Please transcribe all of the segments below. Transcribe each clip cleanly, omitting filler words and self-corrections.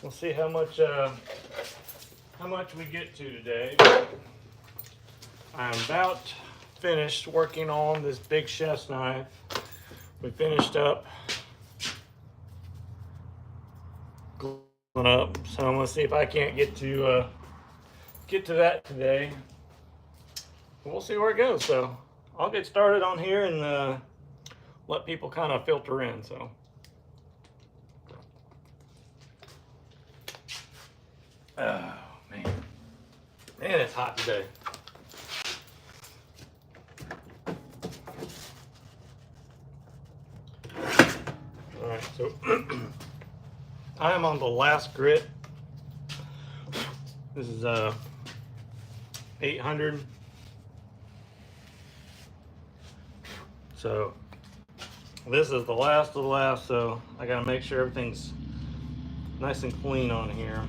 We'll see how much we get to today. I'm about finished working on this big chef's knife. We finished up gluing up, so I'm gonna see if I can't get to that today. We'll see where it goes. So I'll get started on here and let people kind of filter in. So. Oh man, it's hot today. All right, so I am on the last grit. This is 800. So this is the last of the last. So I got to make sure everything's nice and clean on here.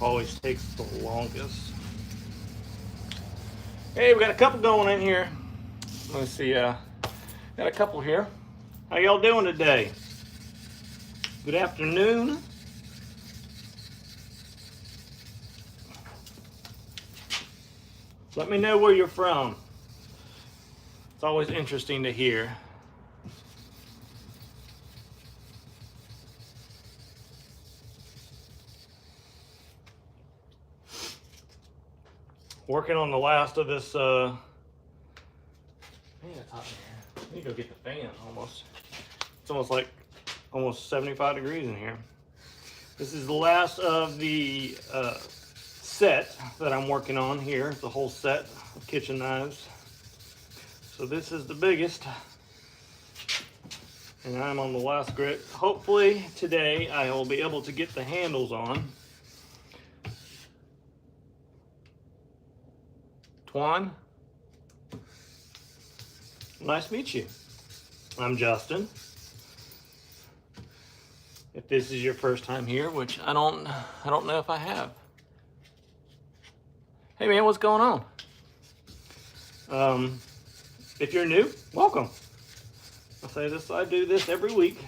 Always takes the longest. Hey, we got a couple going in here. Let me see. Got a couple here. How y'all doing today? Good afternoon. Let me know where you're from. It's always interesting to hear. Working on the last of this. Man, it's hot in here. I need to go get the fan almost. It's almost like almost 75 degrees in here. This is the last of the set that I'm working on here. The whole set of kitchen knives. So this is the biggest. And I'm on the last grit. Hopefully today I will be able to get the handles on. Twan, nice to meet you. I'm Justin. If this is your first time here, which I don't know if I have. Hey man, what's going on? If you're new, welcome. I do this every week.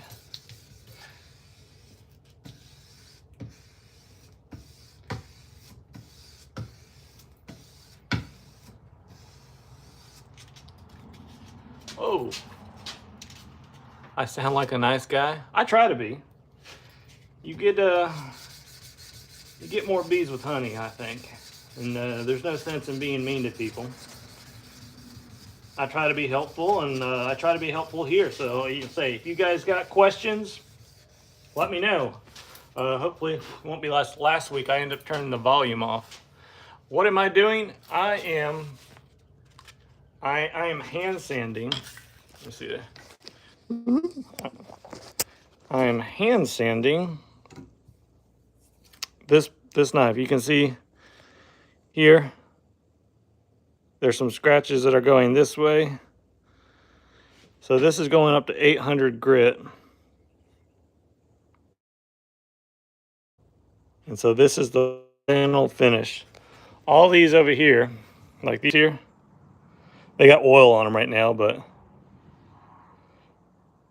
Oh, I sound like a nice guy. I try to be. You get more bees with honey, I think, and there's no sense in being mean to people. I try to be helpful, and I try to be helpful here. So you say, if you guys got questions, let me know. Hopefully, it won't be last week. I ended up turning the volume off. What am I doing? I am hand sanding. Let me see that. I am hand sanding this knife. You can see here there's some scratches that are going this way. So this is going up to 800 grit. And so this is the final finish. All these over here, like these here, they got oil on them right now, but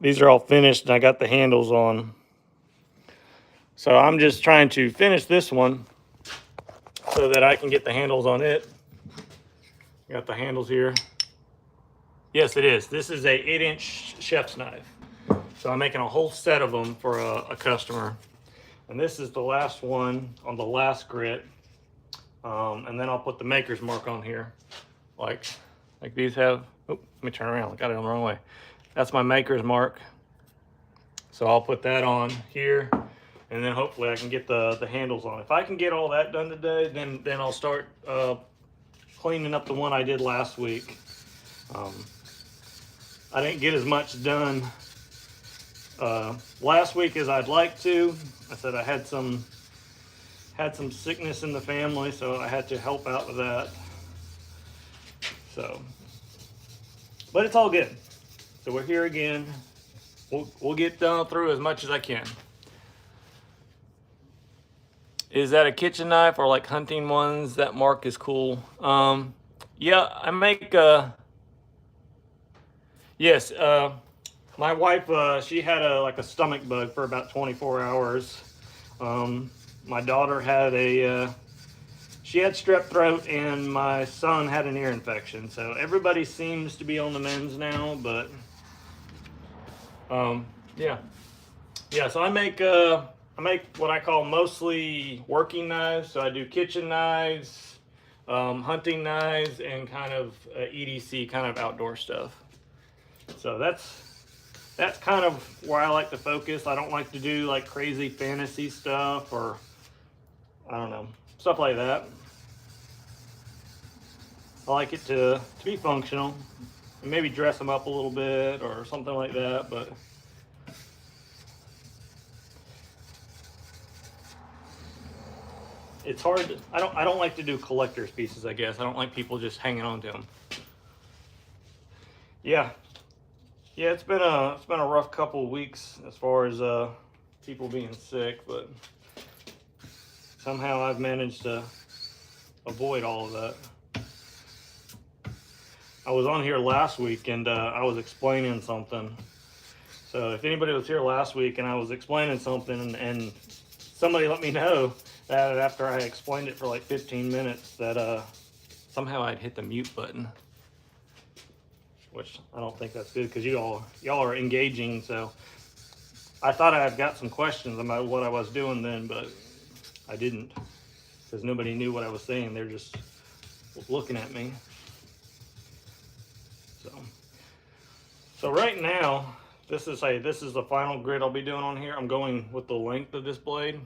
these are all finished and I got the handles on. So I'm just trying to finish this one so that I can get the handles on it. Got the handles here. Yes, it is. This is a 8-inch chef's knife. So I'm making a whole set of them for a customer. And this is the last one on the last grit. And then I'll put the maker's mark on here. Like these have. Oh, let me turn around. I got it on the wrong way. That's my maker's mark. So I'll put that on here. And then hopefully I can get the handles on. If I can get all that done today, then I'll start cleaning up the one I did last week. I didn't get as much done last week as I'd like to. I said I had some sickness in the family, so I had to help out with that. So, but it's all good. So we're here again. We'll get through as much as I can. Is that a kitchen knife or like hunting ones? That mark is cool. Yeah, I make yes. My wife, she had like a stomach bug for about 24 hours. My daughter had she had strep throat, and my son had an ear infection. So everybody seems to be on the mends now, but yeah. Yeah, so I make what I call mostly working knives. So I do kitchen knives, hunting knives, and kind of EDC, kind of outdoor stuff. So that's kind of where I like to focus. I don't like to do like crazy fantasy stuff, or I don't know, stuff like that. I like it to be functional, and maybe dress them up a little bit or something like that, but it's hard to, I don't like to do collector's pieces, I guess. I don't like people just hanging on to them. Yeah. Yeah, it's been a rough couple of weeks as far as people being sick, but somehow I've managed to avoid all of that. I was on here last week, and I was explaining something. So if anybody was here last week and I was explaining something, and somebody let me know that after I explained it for like 15 minutes that somehow I'd hit the mute button, which I don't think that's good because y'all are engaging. So I thought I had got some questions about what I was doing then, but I didn't, because nobody knew what I was saying. They're just looking at me. So right now, this is the final grit I'll be doing on here. I'm going with the length of this blade.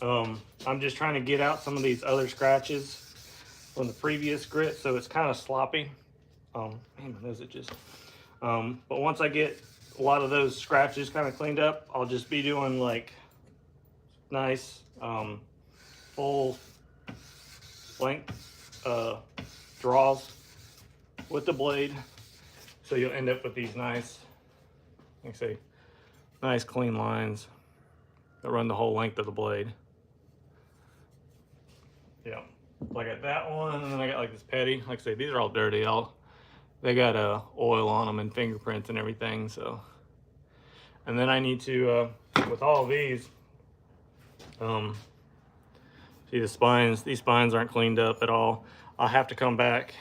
I'm just trying to get out some of these other scratches from the previous grit, so it's kind of sloppy. Man, my nose itches. But once I get a lot of those scratches kind of cleaned up, I'll just be doing like nice full length draws with the blade. So you'll end up with these nice, like I say, nice clean lines that run the whole length of the blade. Yeah, so I got that one, and then I got like this petty. Like I say, these are all dirty. They got oil on them and fingerprints and everything. So, and then I need to with all of these, see the spines. These spines aren't cleaned up at all. I'll have to come back.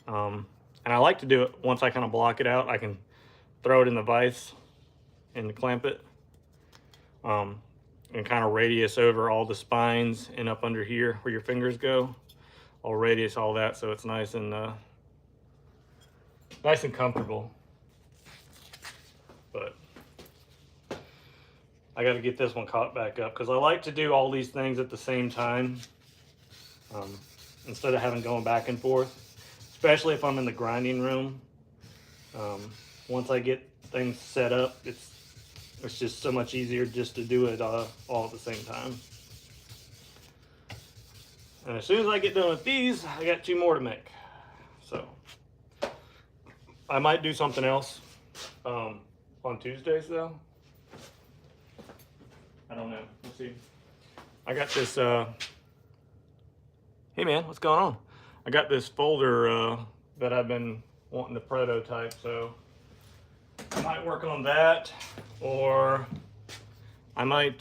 And I like to do it once I kind of block it out. I can throw it in the vise and clamp it, and kind of radius over all the spines and up under here where your fingers go. I'll radius all that so it's nice and comfortable. But I got to get this one caught back up because I like to do all these things at the same time, instead of having going back and forth. Especially if I'm in the grinding room. Once I get things set up, it's just so much easier just to do it all at the same time. And as soon as I get done with these, I got 2 more to make. So I might do something else on Tuesdays though. I don't know. We'll see. I got this. Hey man, what's going on? I got this folder that I've been wanting to prototype, so I might work on that, or I might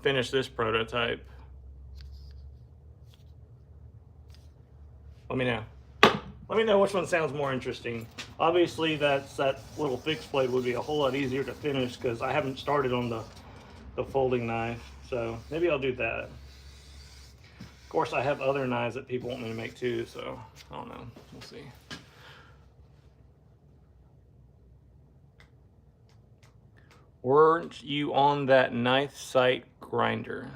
finish this prototype. Let me know. Let me know which one sounds more interesting. Obviously, that little fixed blade would be a whole lot easier to finish because I haven't started on the folding knife, so maybe I'll do that. Of course, I have other knives that people want me to make too, so I don't know. We'll see. Weren't you on that knife site grinder?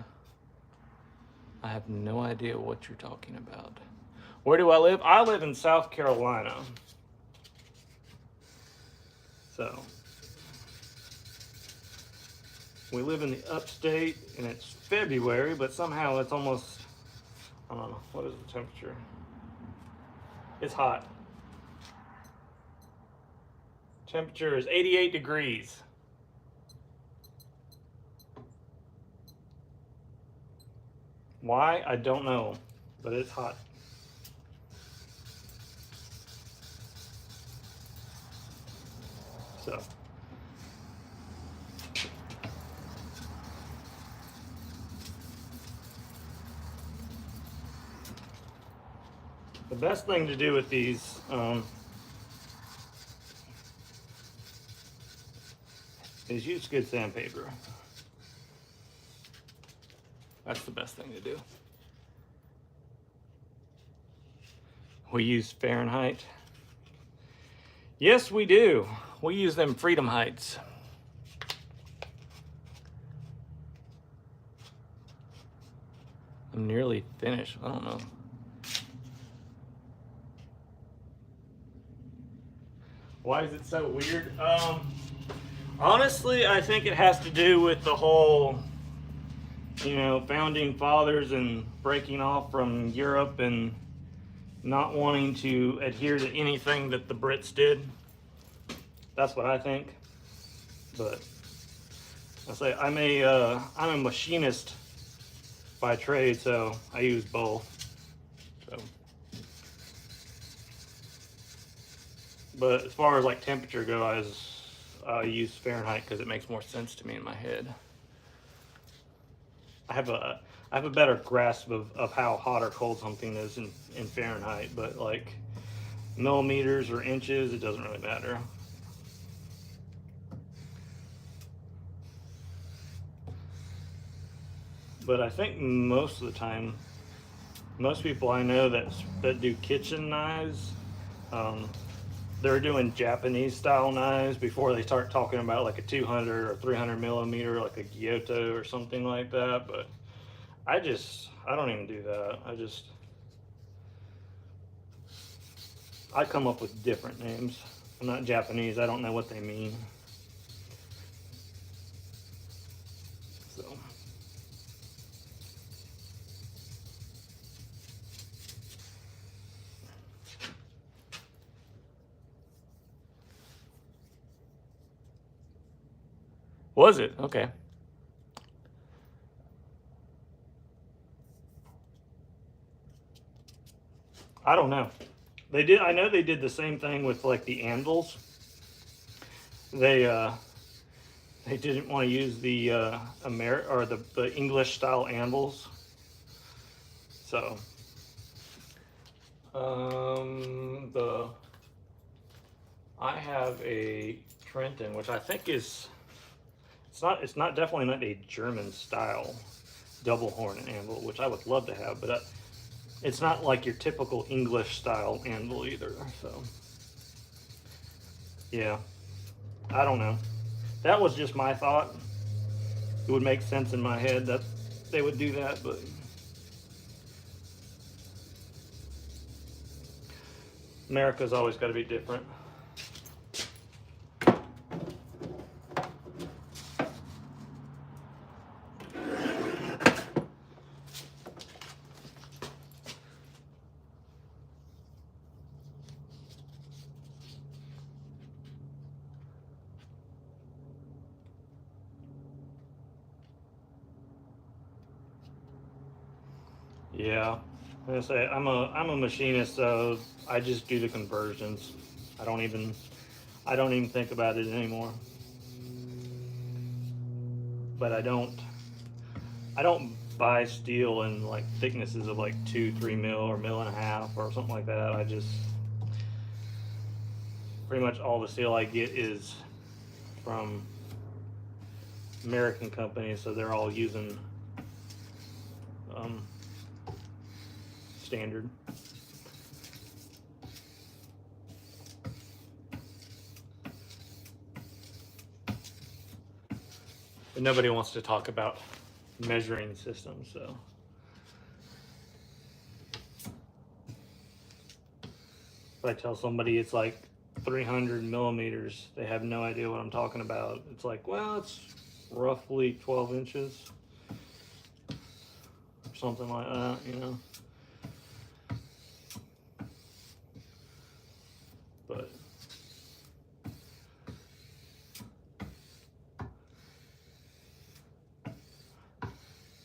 I have no idea what you're talking about. Where do I live? I live in South Carolina. So we live in the upstate, and it's February, but somehow it's almost, I don't know, what is the temperature? It's hot. Temperature is 88 degrees. Why? I don't know, but it's hot. So the best thing to do with these is use good sandpaper. That's the best thing to do. We use Fahrenheit. Yes, we do. We use them Freedom Heights. I'm nearly finished. I don't know. Why is it so weird? Honestly, I think it has to do with the whole, you know, founding fathers and breaking off from Europe and not wanting to adhere to anything that the Brits did. That's what I think. But I say I'm a machinist by trade, so I use both. So, but as far as like temperature goes, I use Fahrenheit because it makes more sense to me in my head. I have a better grasp of how hot or cold something is in Fahrenheit, but like millimeters or inches, it doesn't really matter. But I think most of the time, most people I know that do kitchen knives, they're doing Japanese style knives before they start talking about like a 200 or 300 millimeter, like a Giotto or something like that. But I don't even do that. I come up with different names. I'm not Japanese. I don't know what they mean. So. Was it? Okay. I don't know. I know they did the same thing with like the anvils. They didn't want to use the the English style anvils. So I have a Trenton, which I think is it's not definitely not a German style double horn anvil, which I would love to have, but it's not like your typical English style anvil either. So yeah, I don't know. That was just my thought. It would make sense in my head that they would do that, but America's always got to be different. Yeah, I'm gonna say I'm a machinist, so I just do the conversions. I don't even think about it anymore. But I don't buy steel in like thicknesses of like 2-3 mil or mil and a half or something like that. I just pretty much all the steel I get is from American companies, so they're all using standard. But nobody wants to talk about measuring systems, so. If I tell somebody it's like 300 millimeters, they have no idea what I'm talking about. It's like, well, it's roughly 12 inches or something like that, you know. But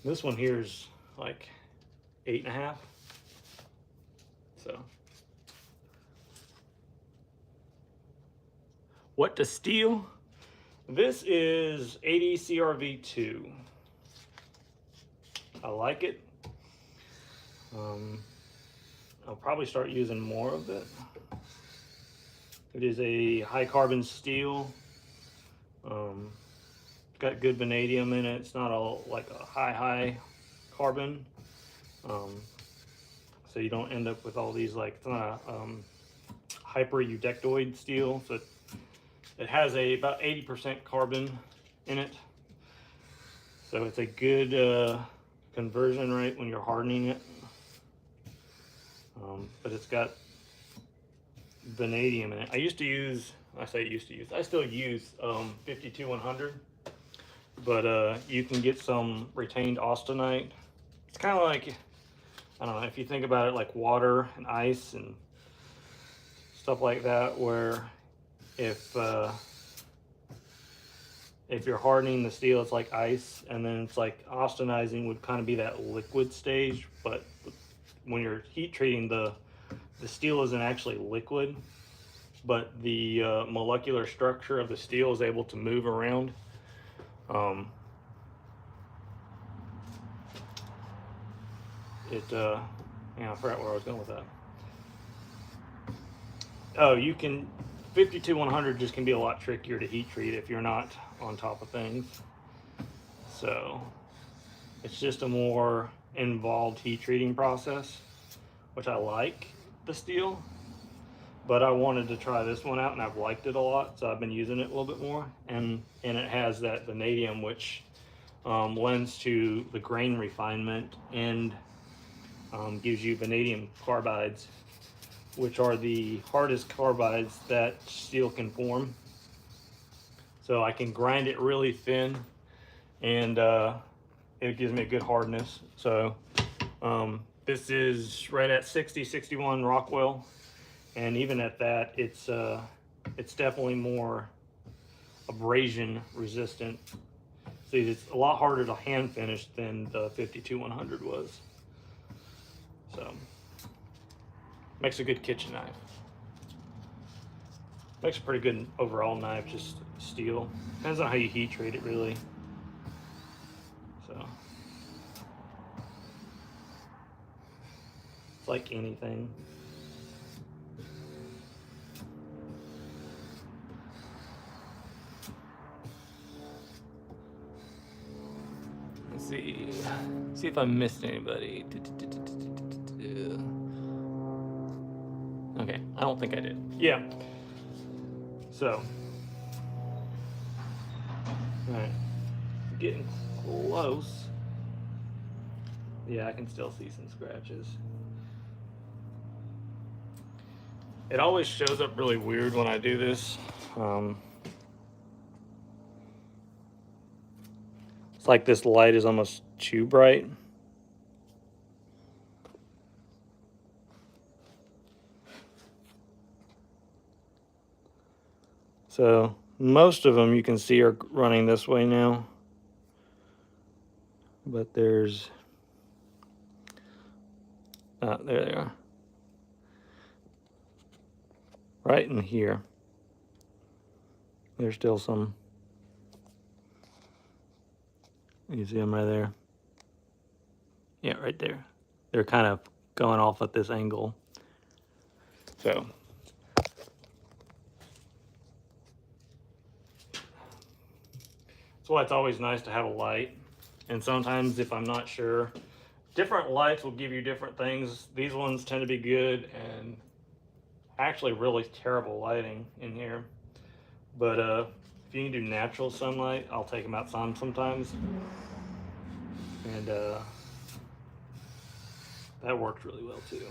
this one here is like 8.5. So What to steel? This is 80 CRV2. I like it. I'll probably start using more of it. It is a high carbon steel. Got good vanadium in it. It's not all like a high carbon. So you don't end up with all these, like, it's not a hyper eudectoid steel. So it has about 80% carbon in it. So it's a good conversion rate when you're hardening it. But it's got vanadium in it. I still use 52100, but you can get some retained austenite. It's kind of like, I don't know, if you think about it like water and ice and stuff like that, where if you're hardening the steel, it's like ice, and then it's like austenizing would kind of be that liquid stage, but when you're heat treating, the steel isn't actually liquid, but the molecular structure of the steel is able to move around. I forgot where I was going with that. Oh, 52100 just can be a lot trickier to heat treat if you're not on top of things. So it's just a more involved heat treating process, which I like the steel, but I wanted to try this one out and I've liked it a lot, so I've been using it a little bit more. And it has that vanadium, which lends to the grain refinement and gives you vanadium carbides, which are the hardest carbides that steel can form. So I can grind it really thin, and it gives me a good hardness. So this is right at 60-61 Rockwell, and even at that, it's definitely more abrasion resistant. See, it's a lot harder to hand finish than the 52100 was. So makes a good kitchen knife. Makes a pretty good overall knife, just steel. Depends on how you heat treat it, really. So it's like anything. Let's see if I missed anybody. Okay, I don't think I did. Yeah. So, all right, getting close. Yeah, I can still see some scratches. It always shows up really weird when I do this. It's like this light is almost too bright. So most of them you can see are running this way now. But there's, there they are. Right in here. There's still some. You see them right there? Yeah, right there. They're kind of going off at this angle. So that's why it's always nice to have a light. And sometimes if I'm not sure, different lights will give you different things. These ones tend to be good, and actually really terrible lighting in here. But if you can do natural sunlight, I'll take them outside sometimes. And that works really well too.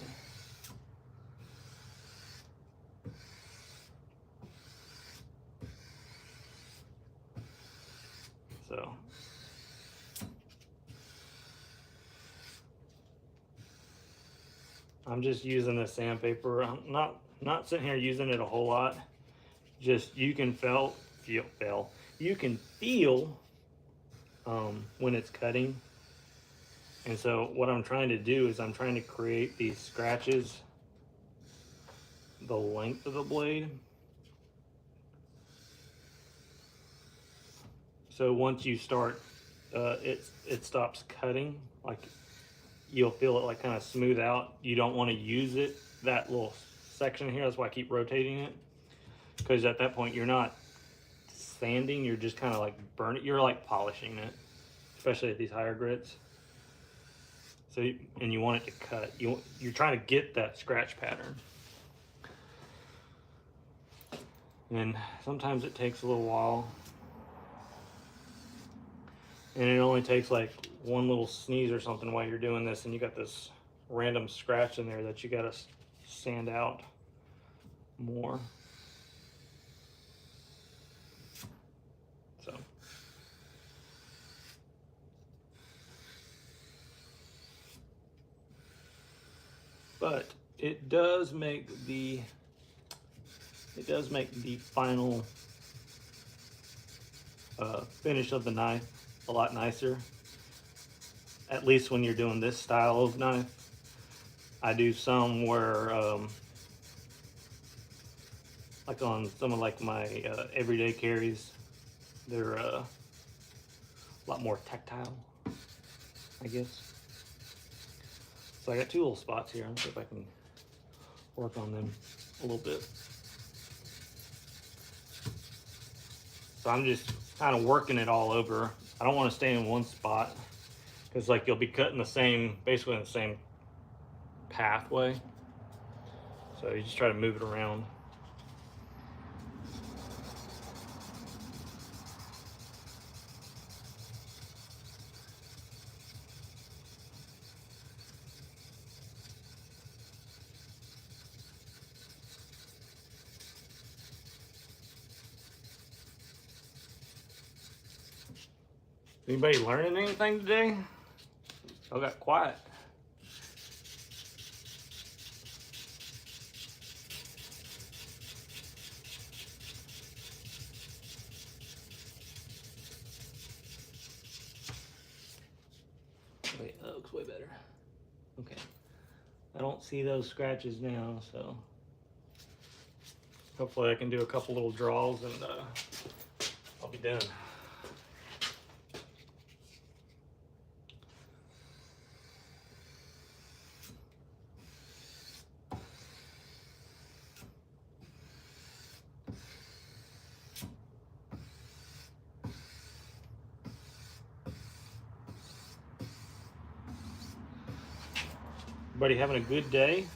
So I'm just using this sandpaper. I'm not sitting here using it a whole lot. Just you can feel when it's cutting. And so what I'm trying to do is I'm trying to create these scratches the length of the blade. So once you start, it stops cutting. Like you'll feel it like kind of smooth out. You don't want to use it, that little section here. That's why I keep rotating it. Because at that point you're not sanding, you're just kind of like burning, you're like polishing it, especially at these higher grits. So, and you want it to cut. You're trying to get that scratch pattern. And sometimes it takes a little while. And it only takes like one little sneeze or something while you're doing this, and you got this random scratch in there that you gotta sand out more. So. But it does make the final finish of the knife a lot nicer. At least when you're doing this style of knife. I do some where, like on some of like my everyday carries, they're a lot more tactile, I guess. So I got two little spots here. Let's see if I can work on them a little bit. So I'm just kind of working it all over. I don't want to stay in one spot because like you'll be cutting the same, basically in the same pathway. So you just try to move it around. Anybody learning anything today? I got quiet. Wait, that looks way better. Okay. I don't see those scratches now, so hopefully I can do a couple little draws and I'll be done. Everybody having a good day?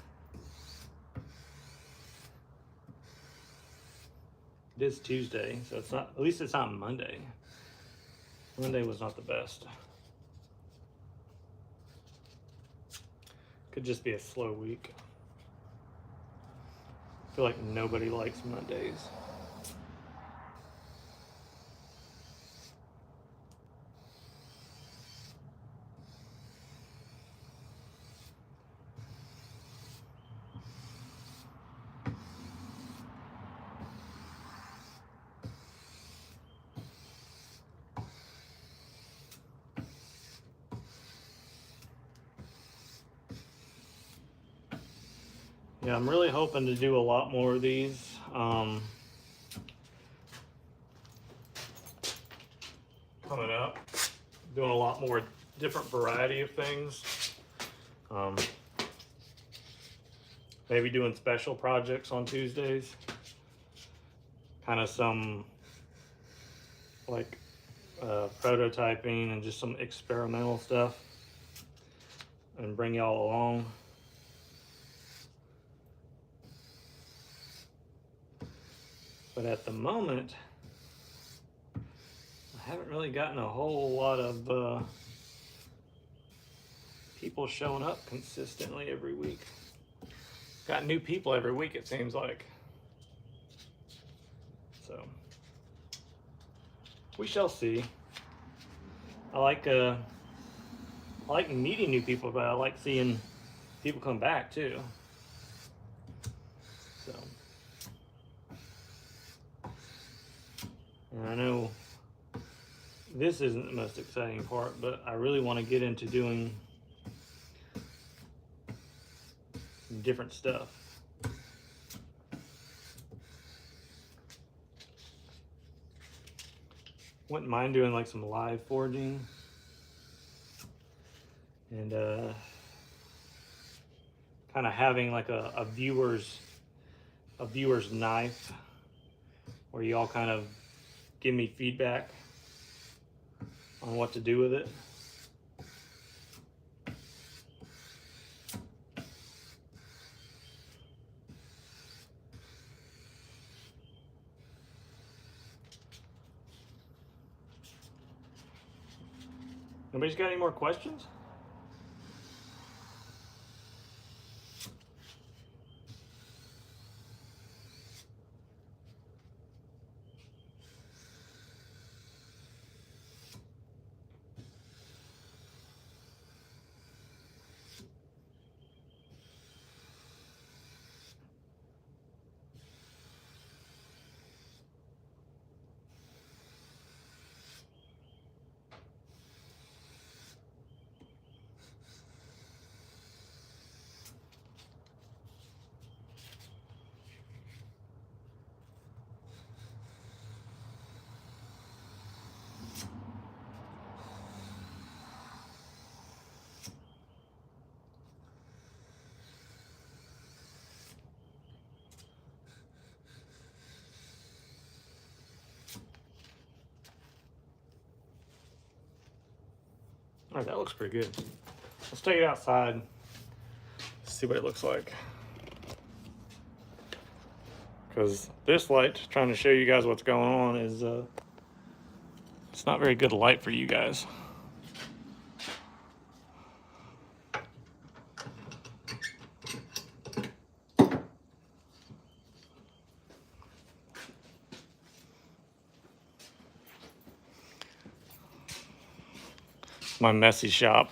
It is Tuesday, so it's not, at least it's not Monday. Monday was not the best. Could just be a slow week. I feel like nobody likes Mondays. Yeah, I'm really hoping to do a lot more of these. Coming up, doing a lot more different variety of things. Maybe doing special projects on Tuesdays. Kind of some like prototyping and just some experimental stuff, and bring y'all along. But at the moment, I haven't really gotten a whole lot of people showing up consistently every week. Got new people every week, it seems like. So we shall see. I like meeting new people, but I like seeing people come back too. So, and I know this isn't the most exciting part, but I really want to get into doing different stuff. wouldn't mind doing like some live forging and kind of having like a viewer's knife where you all kind of give me feedback on what to do with it. Nobody's got any more questions? All right, that looks pretty good. Let's take it outside, see what it looks like. Because this light, trying to show you guys what's going on, is it's not very good light for you guys. My messy shop,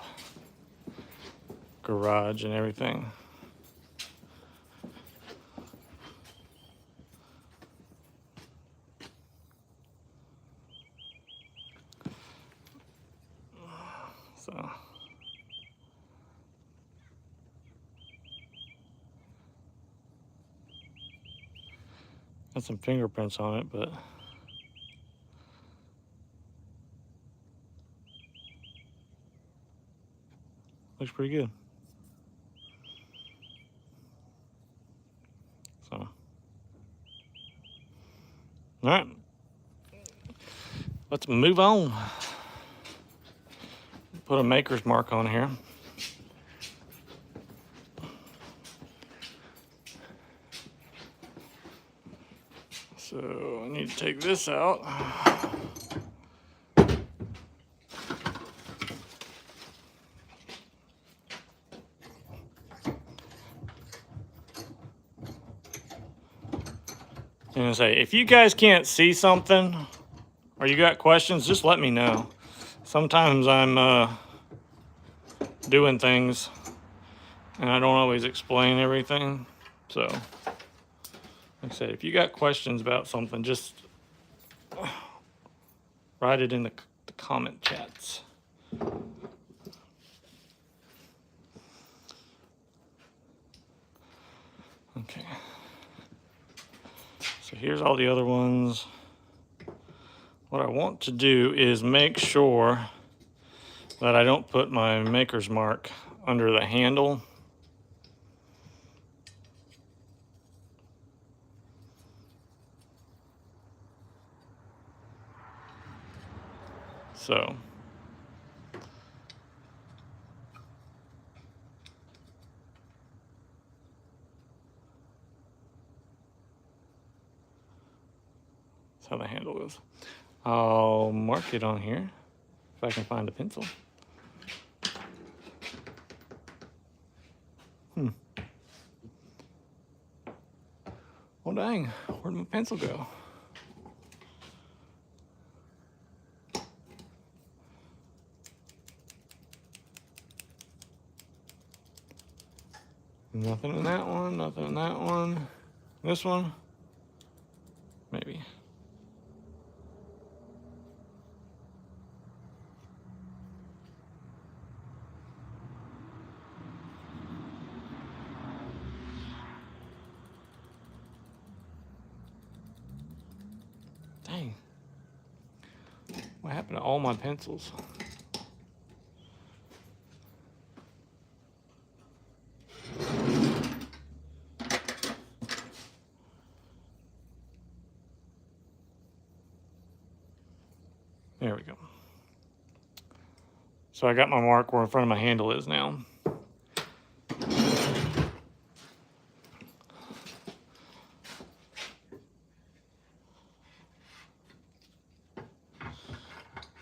garage and everything. So got some fingerprints on it, but looks pretty good. So, all right, let's move on. Put a maker's mark on here. So I need to take this out. And say, if you guys can't see something or you got questions, just let me know. Sometimes I'm doing things and I don't always explain everything. So, like I said, if you got questions about something, just write it in the comment chats. Okay. So here's all the other ones. What I want to do is make sure that I don't put my maker's mark under the handle. So that's how the handle is. I'll mark it on here if I can find a pencil. Well, dang, where'd my pencil go? Nothing in that one, nothing in that one. This one, maybe. Dang. What happened to all my pencils? There we go. So I got my mark where in front of my handle is now.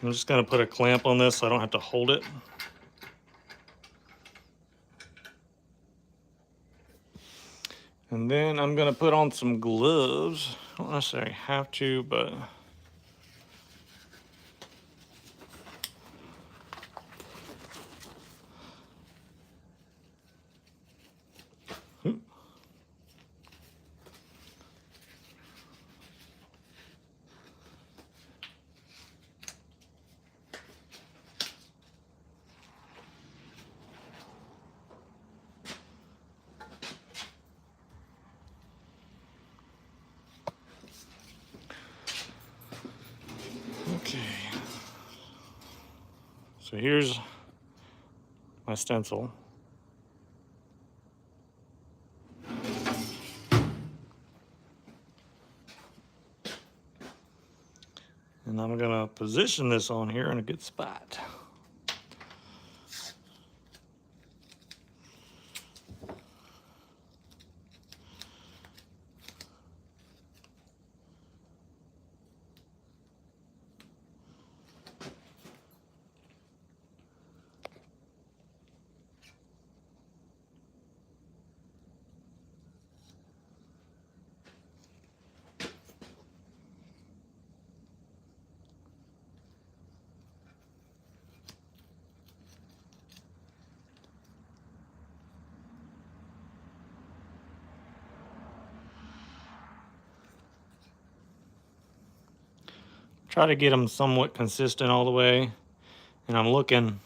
I'm just going to put a clamp on this so I don't have to hold it. And then I'm going to put on some gloves. I don't necessarily have to, but okay. So here's my stencil. And I'm going to position this on here in a good spot. Try to get them somewhat consistent all the way. And I'm looking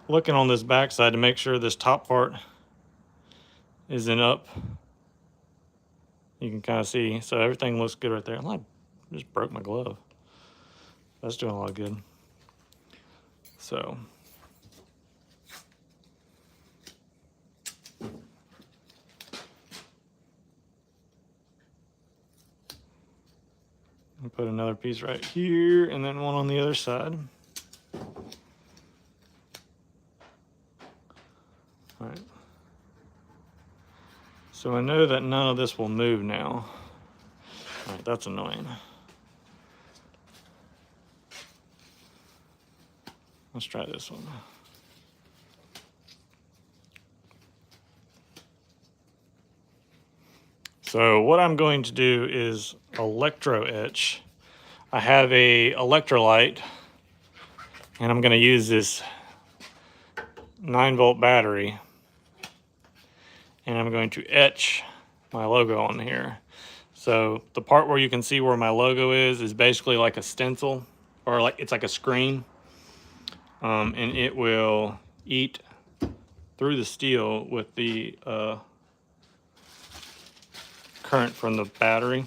on this back side to make sure this top part isn't up. You can kind of see, so everything looks good right there. I just broke my glove. That's doing a lot of good. So I'll put another piece right here and then one on the other side. All right. So I know that none of this will move now. All right, that's annoying. Let's try this one. So what I'm going to do is electro etch. I have a electrolyte and I'm going to use this 9-volt battery and I'm going to etch my logo on here. So the part where you can see where my logo is basically like a stencil, or like it's like a screen, and it will eat through the steel with the current from the battery.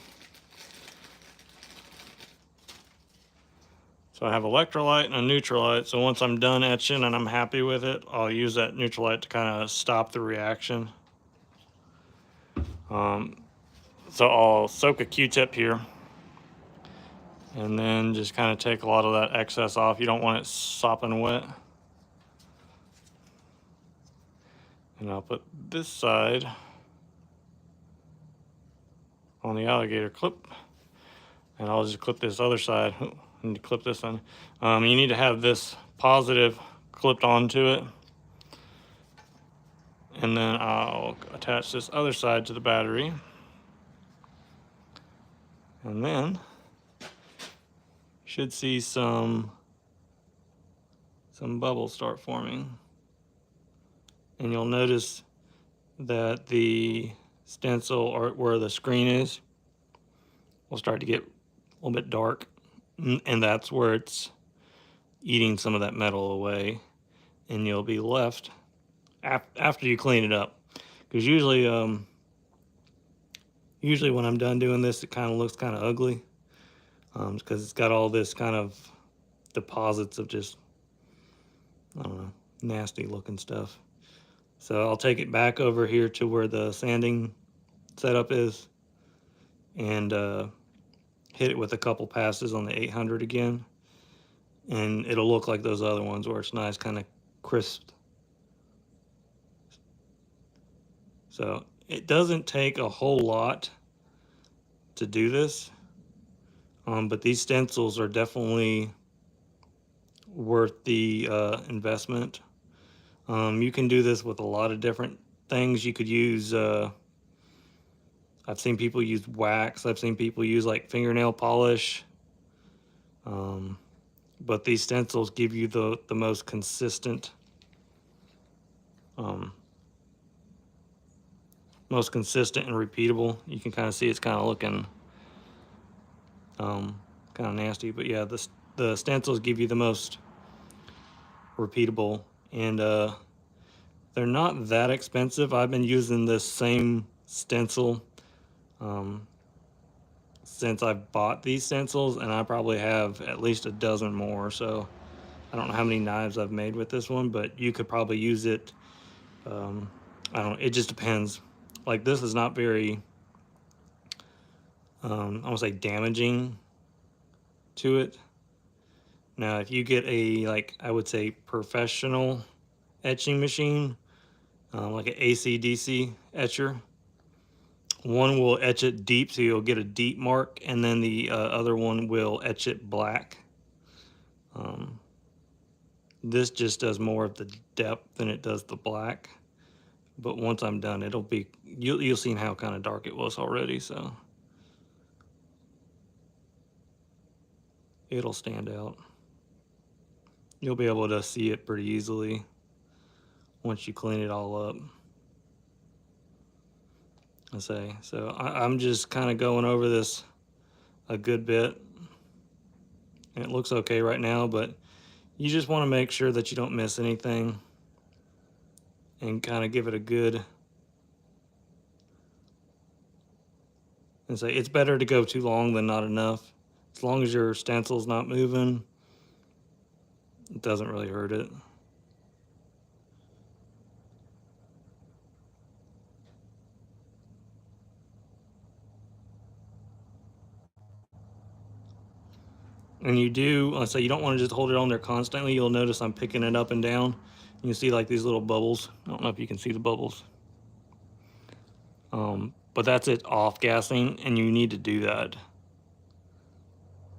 So I have electrolyte and a Neutralite. So once I'm done etching and I'm happy with it, I'll use that Neutralite to kind of stop the reaction. So I'll soak a Q-tip here and then just kind of take a lot of that excess off. You don't want it sopping wet. And I'll put this side on the alligator clip, and I'll just clip this other side. And clip this on. You need to have this positive clipped onto it, and then I'll attach this other side to the battery, and then you should see some bubbles start forming, and you'll notice that the stencil, or where the screen is, will start to get a little bit dark, and that's where it's eating some of that metal away, and you'll be left after you clean it up, because usually when I'm done doing this, it kind of looks kind of ugly. because it's got all this kind of deposits of just, I don't know, nasty looking stuff. So I'll take it back over here to where the sanding setup is and hit it with a couple passes on the 800 again. And it'll look like those other ones where it's nice, kind of crisp. So it doesn't take a whole lot to do this, but these stencils are definitely worth the investment. You can do this with a lot of different things. You could use, I've seen people use wax. I've seen people use like fingernail polish. But these stencils give you the most consistent, most consistent and repeatable. You can kind of see it's kind of looking kind of nasty, but yeah, the stencils give you the most repeatable, and they're not that expensive. I've been using this same stencil since I bought these stencils, and I probably have at least a dozen more. So I don't know how many knives I've made with this one, but you could probably use it. I don't know, it just depends. Like, this is not very, I won't say damaging to it. Now, if you get a, like, I would say professional etching machine, like an AC/DC etcher, one will etch it deep, so you'll get a deep mark, and then the other one will etch it black. This just does more of the depth than it does the black. But once I'm done, it'll be, you'll see how kind of dark it was already, so it'll stand out. You'll be able to see it pretty easily once you clean it all up. I say, so I'm just kind of going over this a good bit, and it looks okay right now, but you just want to make sure that you don't miss anything and kind of give it a good, and say it's better to go too long than not enough. As long as your stencil's not moving, it doesn't really hurt it. And you do, let's say you don't want to just hold it on there constantly. You'll notice I'm picking it up and down. You see like these little bubbles. I don't know if you can see the bubbles. But that's it off gassing, and you need to do that.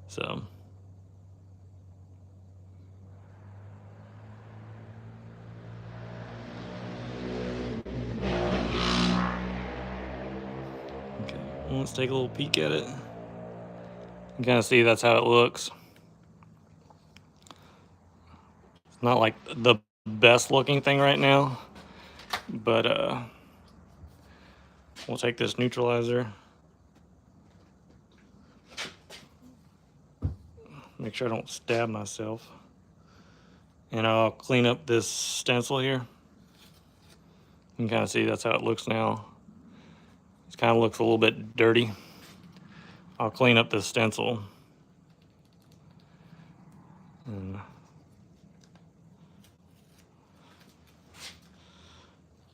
So. Okay, well, let's take a little peek at it. You kind of see that's how it looks. It's not like the best looking thing right now, but we'll take this neutralizer. Make sure I don't stab myself. And I'll clean up this stencil here. You can kind of see that's how it looks now. It kind of looks a little bit dirty. I'll clean up this stencil. And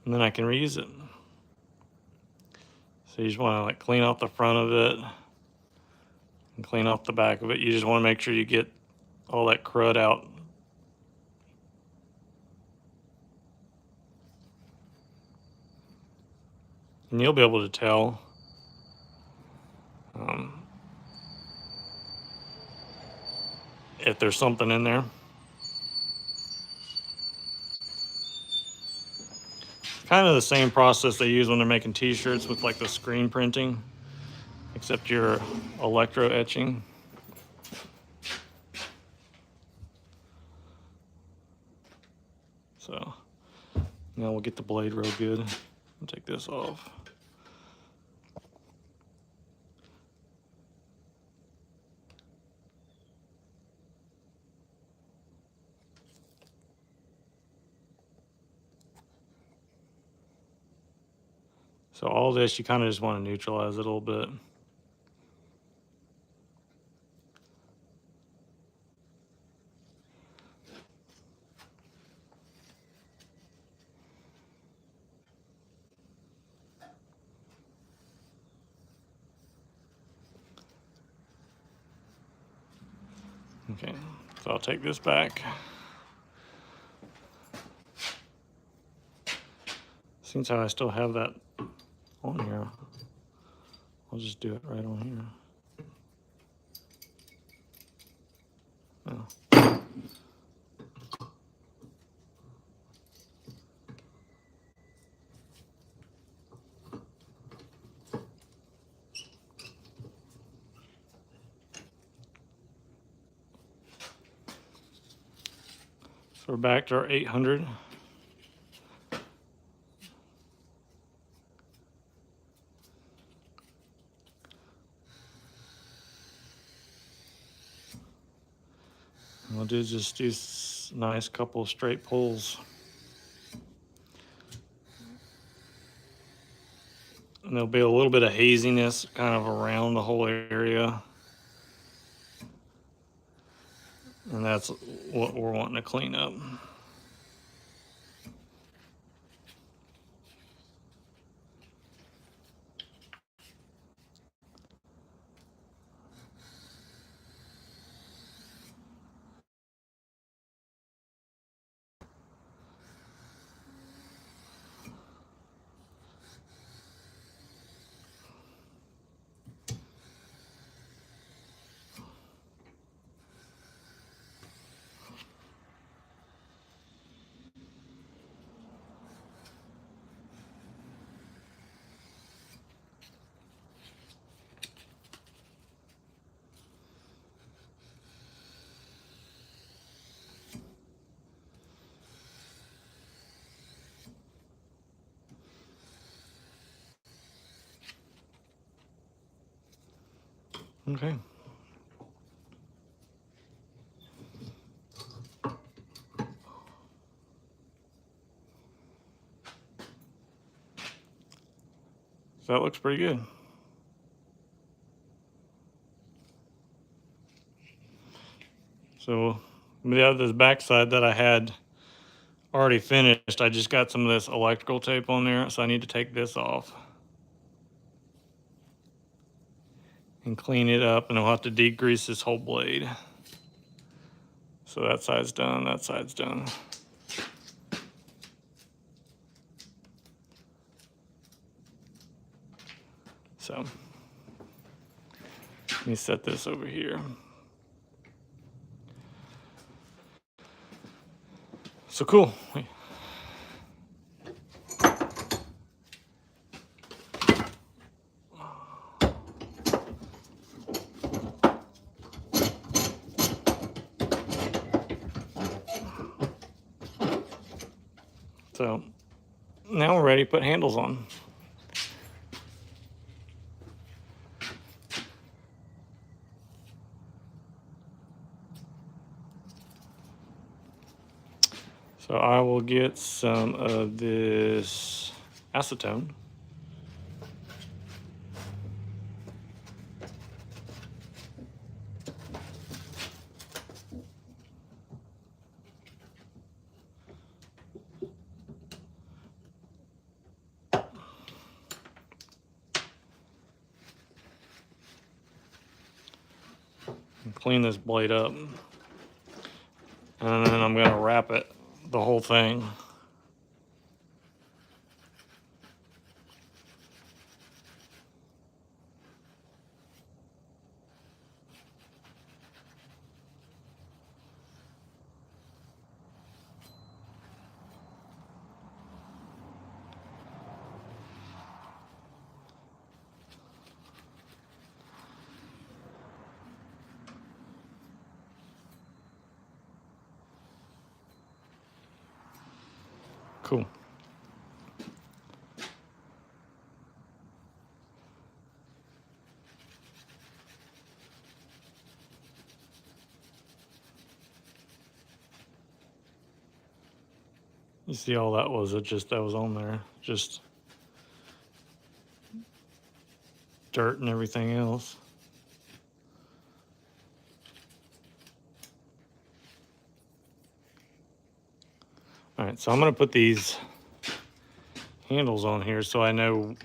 then I can reuse it. So you just want to like clean off the front of it and clean off the back of it. You just want to make sure you get all that crud out. And you'll be able to tell if there's something in there. Kind of the same process they use when they're making t-shirts with like the screen printing, except you're electro etching. So now we'll get the blade real good. I'll take this off. So all this, you kind of just want to neutralize it a little bit. Okay, so I'll take this back. Since I still have that on here, I'll just do it right on here. Oh. So we're back to our 800. We'll just do nice couple of straight pulls. And there'll be a little bit of haziness kind of around the whole area. And that's what we're wanting to clean up. Okay. So that looks pretty good. So the other backside that I had already finished, I just got some of this electrical tape on there, so I need to take this off and clean it up, and I'll have to degrease this whole blade. So that side's done, that side's done. So let me set this over here. So cool. So now we're ready to put handles on. So I will get some of this acetone. And clean this blade up. And then I'm going to wrap it, the whole thing. Cool. You see all that was that was on there, just dirt and everything else. All right, so I'm going to put these handles on here so I know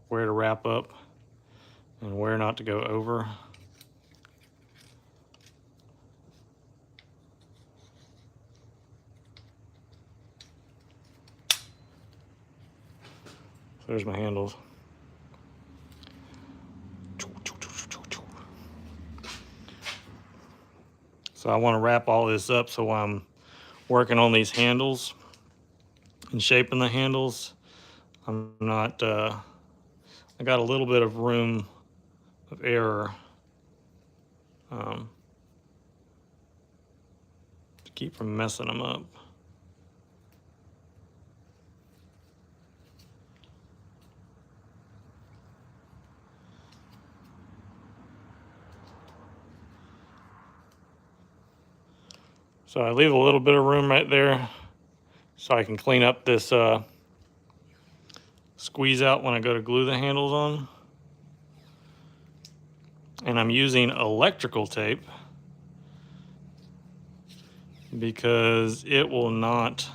where to wrap up and where not to go over. There's my handles. So I want to wrap all this up, so I'm working on these handles and shaping the handles, I'm not, I got a little bit of room of error to keep from messing them up. So I leave a little bit of room right there so I can clean up this squeeze out when I go to glue the handles on. And I'm using electrical tape because it will not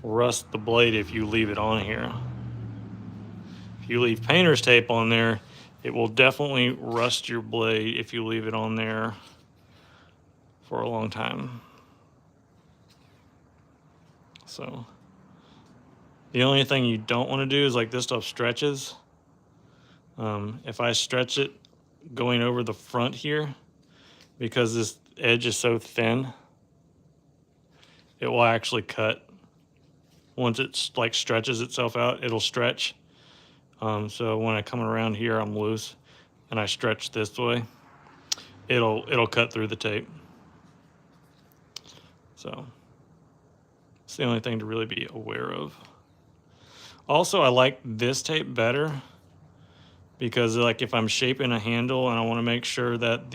rust the blade if you leave it on here. If you leave painter's tape on there, it will definitely rust your blade if you leave it on there for a long time. So the only thing you don't want to do is, like, this stuff stretches. If I stretch it going over the front here, because this edge is so thin, it will actually cut. Once it's like stretches itself out, it'll stretch. So when I come around here, I'm loose, and I stretch this way, it'll cut through the tape. So it's the only thing to really be aware of. Also, I like this tape better because, like, if I'm shaping a handle and I want to make sure that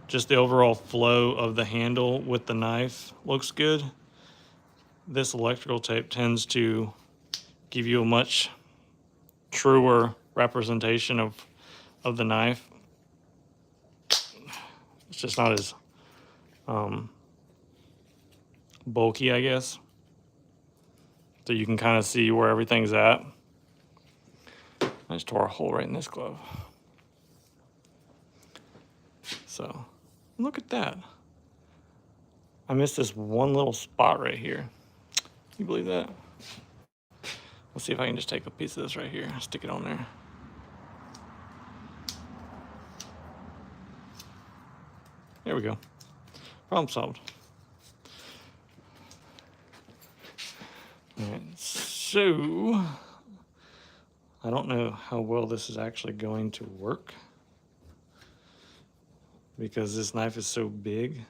just the overall flow of the handle with the knife looks good, this electrical tape tends to give you a much truer representation of the knife. It's just not as bulky, I guess. So you can kind of see where everything's at. I just tore a hole right in this glove. So look at that. I missed this one little spot right here. Can you believe that? Let's see if I can just take a piece of this right here, stick it on there. There we go. Problem solved. All right, so I don't know how well this is actually going to work because this knife is so big.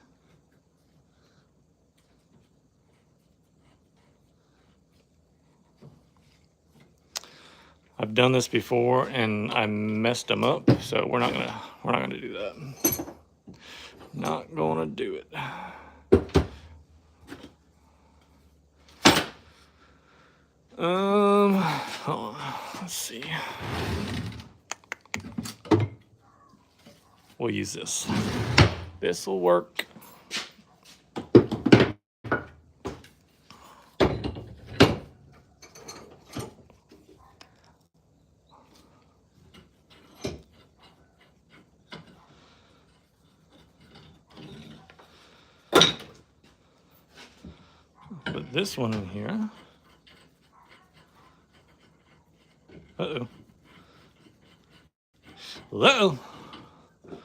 I've done this before and I messed them up, so we're not gonna do that. Not gonna do it. Hold on. Let's see. We'll use this. This will work. Put this one in here. Uh-oh. Uh-oh. All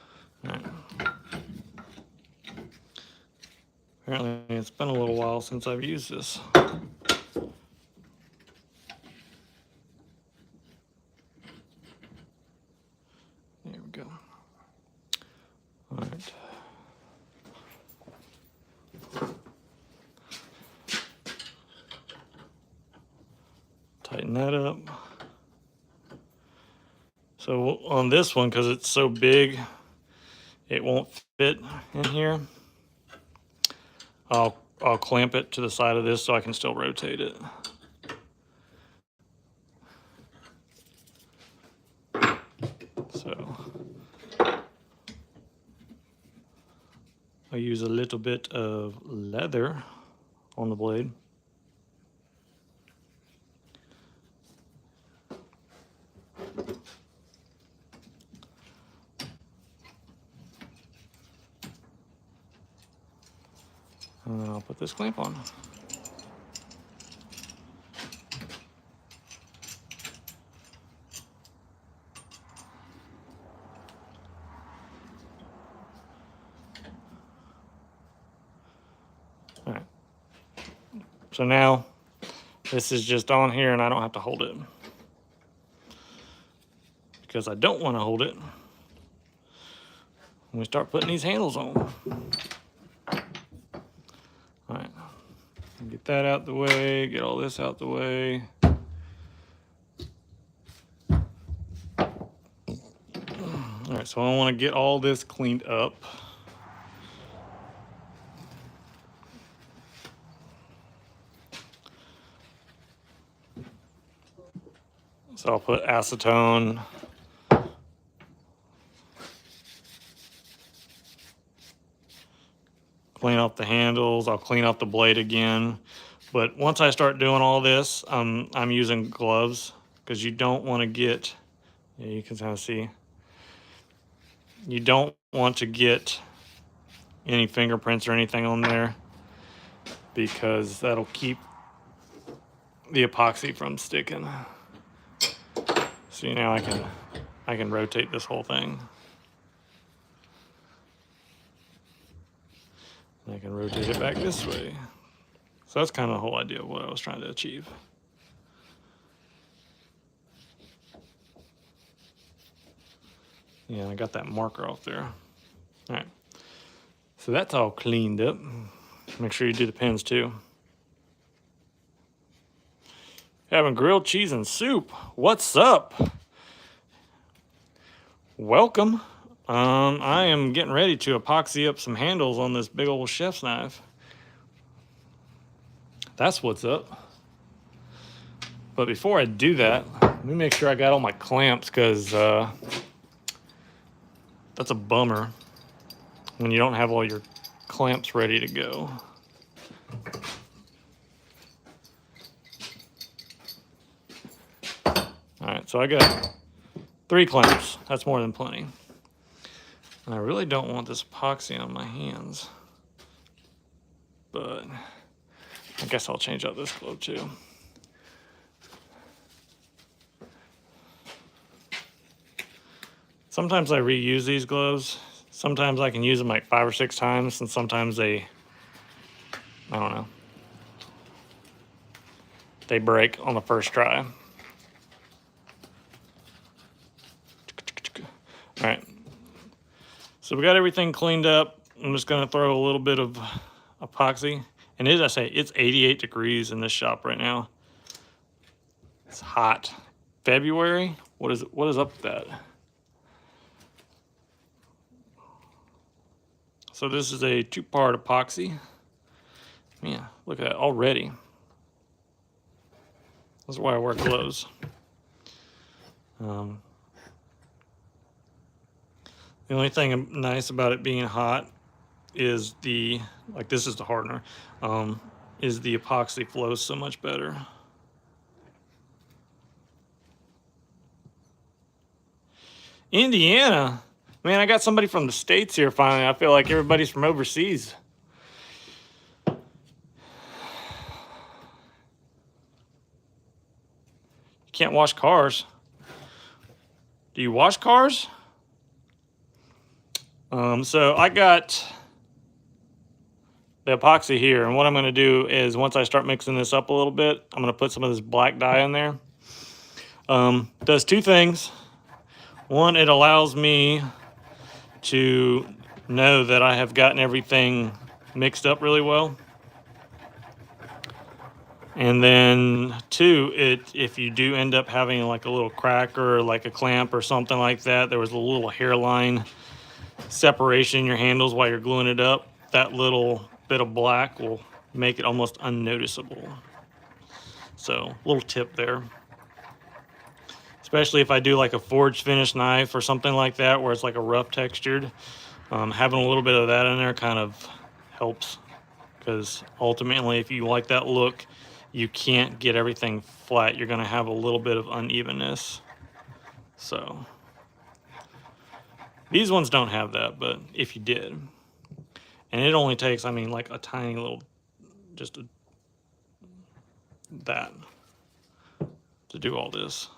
right. Apparently it's been a little while since I've used this. There we go. All right. Tighten that up. So on this one, because it's so big, it won't fit in here. I'll clamp it to the side of this so I can still rotate it. So I use a little bit of leather on the blade. And then I'll put this clamp on. So now this is just on here and I don't have to hold it, because I don't want to hold it when we start putting these handles on. All right, get that out the way, get all this out the way. All right, so I want to get all this cleaned up. So I'll put acetone. Clean up the handles. I'll clean up the blade again. But once I start doing all this, I'm using gloves, because you don't want to get, yeah, you can kind of see, you don't want to get any fingerprints or anything on there, because that'll keep the epoxy from sticking. See, now I can rotate this whole thing. And I can rotate it back this way. So that's kind of the whole idea of what I was trying to achieve. Yeah, I got that marker off there. All right, so that's all cleaned up. Make sure you do the pins too. Having grilled cheese and soup. What's up? Welcome. I am getting ready to epoxy up some handles on this big old chef's knife. That's what's up. But before I do that, let me make sure I got all my clamps, because that's a bummer when you don't have all your clamps ready to go. All right, so I got 3 clamps. That's more than plenty. And I really don't want this epoxy on my hands, but I guess I'll change out this glove too. Sometimes I reuse these gloves. Sometimes I can use them like 5 or 6 times, and sometimes they, I don't know, they break on the first try. All right, so we got everything cleaned up. I'm just gonna throw a little bit of epoxy. And as I say, it's 88 degrees in this shop right now. It's hot. February? What is up with that? So this is a 2-part epoxy. Man, look at that already. That's why I wear gloves. The only thing nice about it being hot is this is the hardener, is the epoxy flows so much better. Indiana. Man, I got somebody from the States here finally. I feel like everybody's from overseas. You can't wash cars. Do you wash cars? So I got the epoxy here, and what I'm going to do is, once I start mixing this up a little bit, I'm going to put some of this black dye in there. Does 2 things. One, it allows me to know that I have gotten everything mixed up really well. And then 2, if you do end up having like a little crack or like a clamp or something like that, there was a little hairline separation in your handles while you're gluing it up, that little bit of black will make it almost unnoticeable. So, little tip there. Especially if I do like a forged finish knife or something like that, where it's like a rough textured, having a little bit of that in there kind of helps, because ultimately if you like that look, you can't get everything flat. You're going to have a little bit of unevenness. So these ones don't have that, but if you did, and it only takes, I mean, like a tiny little, that to do all this.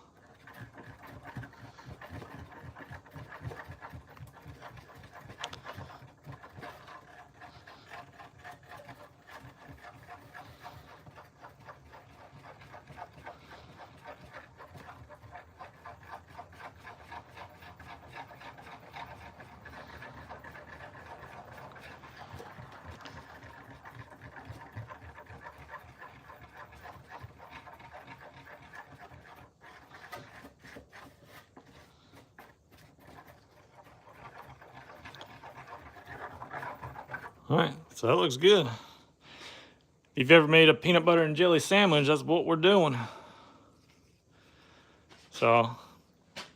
All right, so that looks good. If you've ever made a peanut butter and jelly sandwich, that's what we're doing. So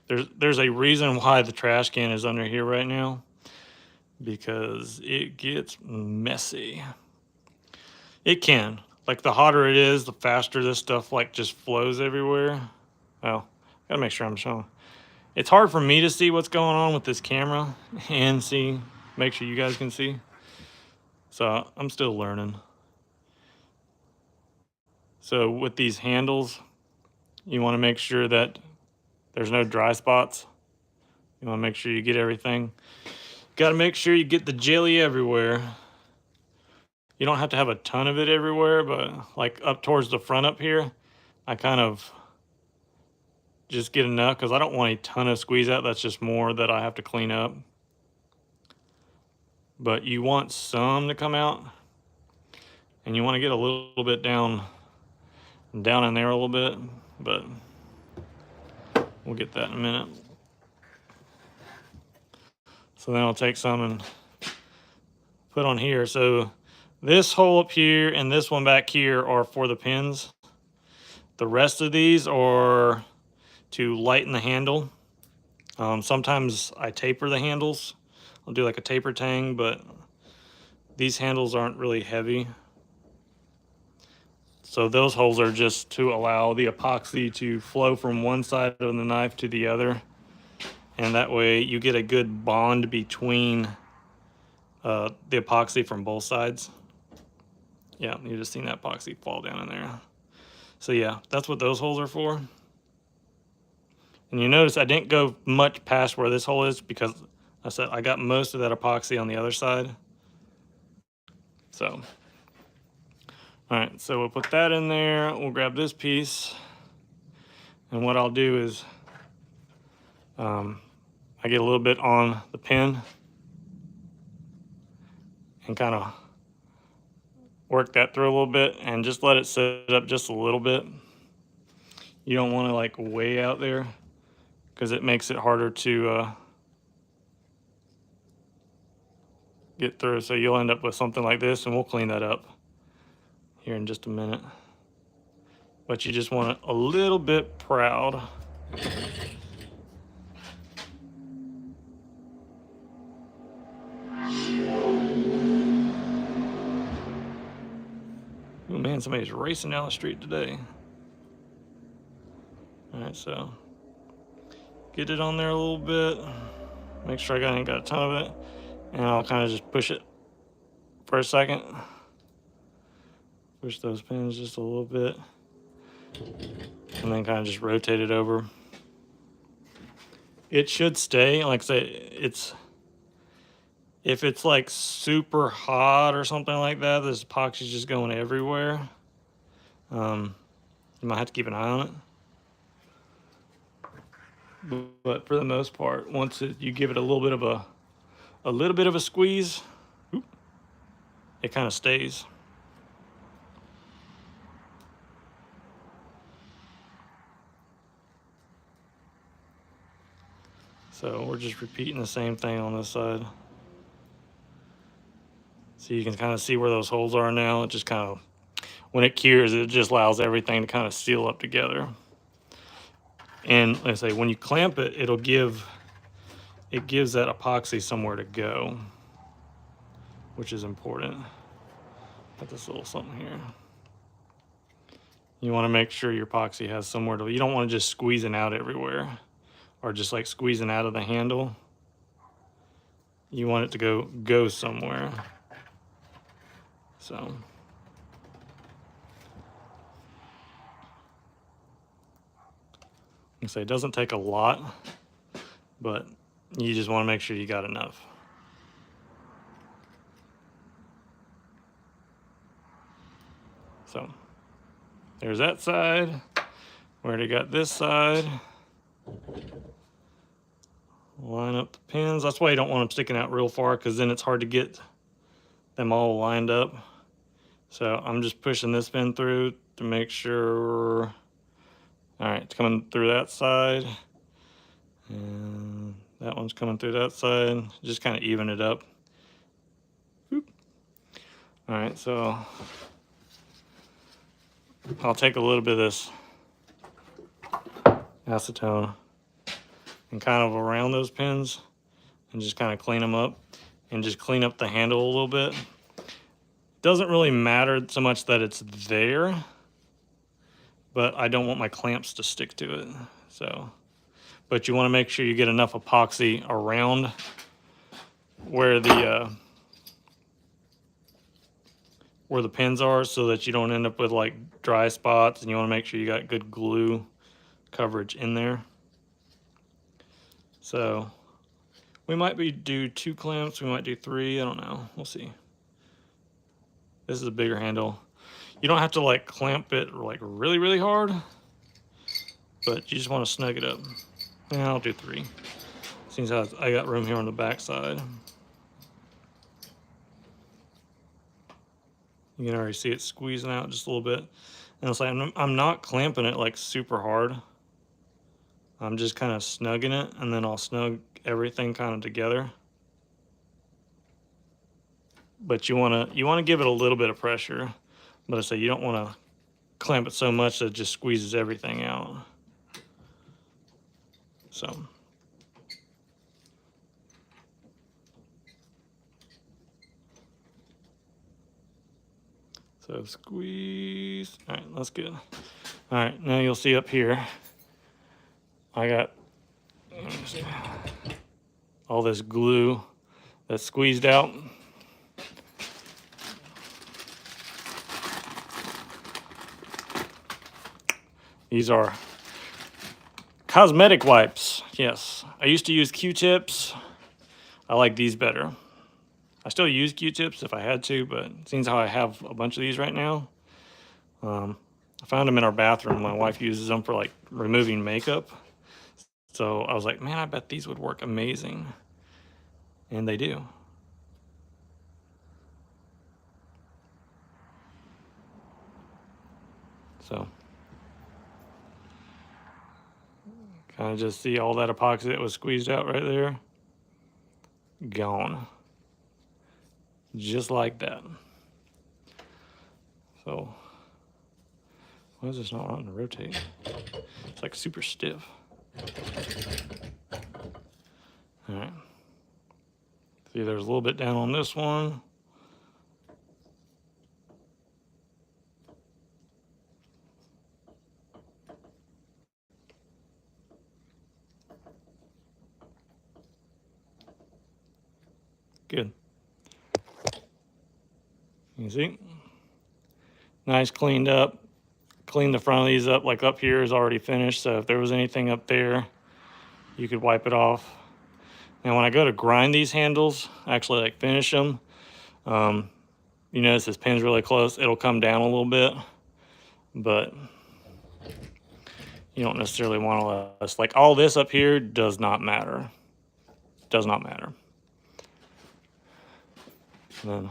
there's a reason why the trash can is under here right now, because it gets messy. It can. Like, the hotter it is, the faster this stuff like just flows everywhere. Oh, gotta make sure I'm showing. It's hard for me to see what's going on with this camera and make sure you guys can see. So I'm still learning. So with these handles, you want to make sure that there's no dry spots. You want to make sure you get everything. Got to make sure you get the jelly everywhere. You don't have to have a ton of it everywhere, but like up towards the front up here, I kind of just get enough because I don't want a ton of squeeze out. That's just more that I have to clean up. But you want some to come out, and you want to get a little bit down in there a little bit, but we'll get that in a minute. So then I'll take some and put on here. So this hole up here and this one back here are for the pins. The rest of these are to lighten the handle. Sometimes I taper the handles. I'll do like a taper tang, but these handles aren't really heavy. So those holes are just to allow the epoxy to flow from one side of the knife to the other. And that way you get a good bond between the epoxy from both sides. Yeah, you just seen that epoxy fall down in there. So yeah, that's what those holes are for. And you notice I didn't go much past where this hole is because I said I got most of that epoxy on the other side. So, all right, so we'll put that in there. We'll grab this piece. And what I'll do is I get a little bit on the pin and kind of work that through a little bit and just let it sit up just a little bit. You don't want to like way out there because it makes it harder to get through. So you'll end up with something like this, and we'll clean that up here in just a minute. But you just want it a little bit proud. Oh man, somebody's racing down the street today. All right, so get it on there a little bit. Make sure I ain't got a ton of it. And I'll kind of just push it for a second. Push those pins just a little bit. And then kind of just rotate it over. It should stay. Like I say, if it's like super hot or something like that, this epoxy's just going everywhere. You might have to keep an eye on it. But for the most part, once you give it a little bit of a squeeze, it kind of stays. So we're just repeating the same thing on this side. So you can kind of see where those holes are now. It just kind of, when it cures, it just allows everything to kind of seal up together. And like I say, when you clamp it, it gives that epoxy somewhere to go, which is important. Got this little something here. You want to make sure your epoxy has somewhere to, you don't want to just squeezing out everywhere or just like squeezing out of the handle. You want it to go somewhere. So I say it doesn't take a lot, but you just want to make sure you got enough. So there's that side. We already got this side. Line up the pins. That's why you don't want them sticking out real far, because then it's hard to get them all lined up. So I'm just pushing this pin through to make sure. All right, it's coming through that side. And that one's coming through that side. Just kind of even it up. Boop. All right, so I'll take a little bit of this acetone and kind of around those pins and just kind of clean them up and just clean up the handle a little bit. Doesn't really matter so much that it's there, but I don't want my clamps to stick to it. So, but you want to make sure you get enough epoxy around where the pins are so that you don't end up with like dry spots, and you want to make sure you got good glue coverage in there. So we might do 2 clamps, we might do 3, I don't know, we'll see. This is a bigger handle. You don't have to like clamp it like really, really hard, but you just want to snug it up. Yeah, I'll do 3. Seems how I got room here on the back side. You can already see it squeezing out just a little bit. And it's like, I'm not clamping it like super hard. I'm just kind of snugging it, and then I'll snug everything kind of together. But you want to give it a little bit of pressure. But I say you don't want to clamp it so much that it just squeezes everything out. So squeeze. All right, that's good. All right, now you'll see up here, I got all this glue that's squeezed out. These are cosmetic wipes. Yes, I used to use Q-tips. I like these better. I still use Q-tips if I had to, but seeing how I have a bunch of these right now, I found them in our bathroom. My wife uses them for like removing makeup. So I was like, man, I bet these would work amazing. And they do. So kind of just see all that epoxy that was squeezed out right there. Gone. Just like that. So why is this not wanting to rotate? It's like super stiff. All right. See, there's a little bit down on this one. Good. You see? Nice cleaned up. Clean the front of these up, like up here is already finished, so if there was anything up there, you could wipe it off. Now when I go to grind these handles, actually like finish them, you notice this pin's really close, it'll come down a little bit, but you don't necessarily want to less. Like all this up here does not matter. Does not matter. And then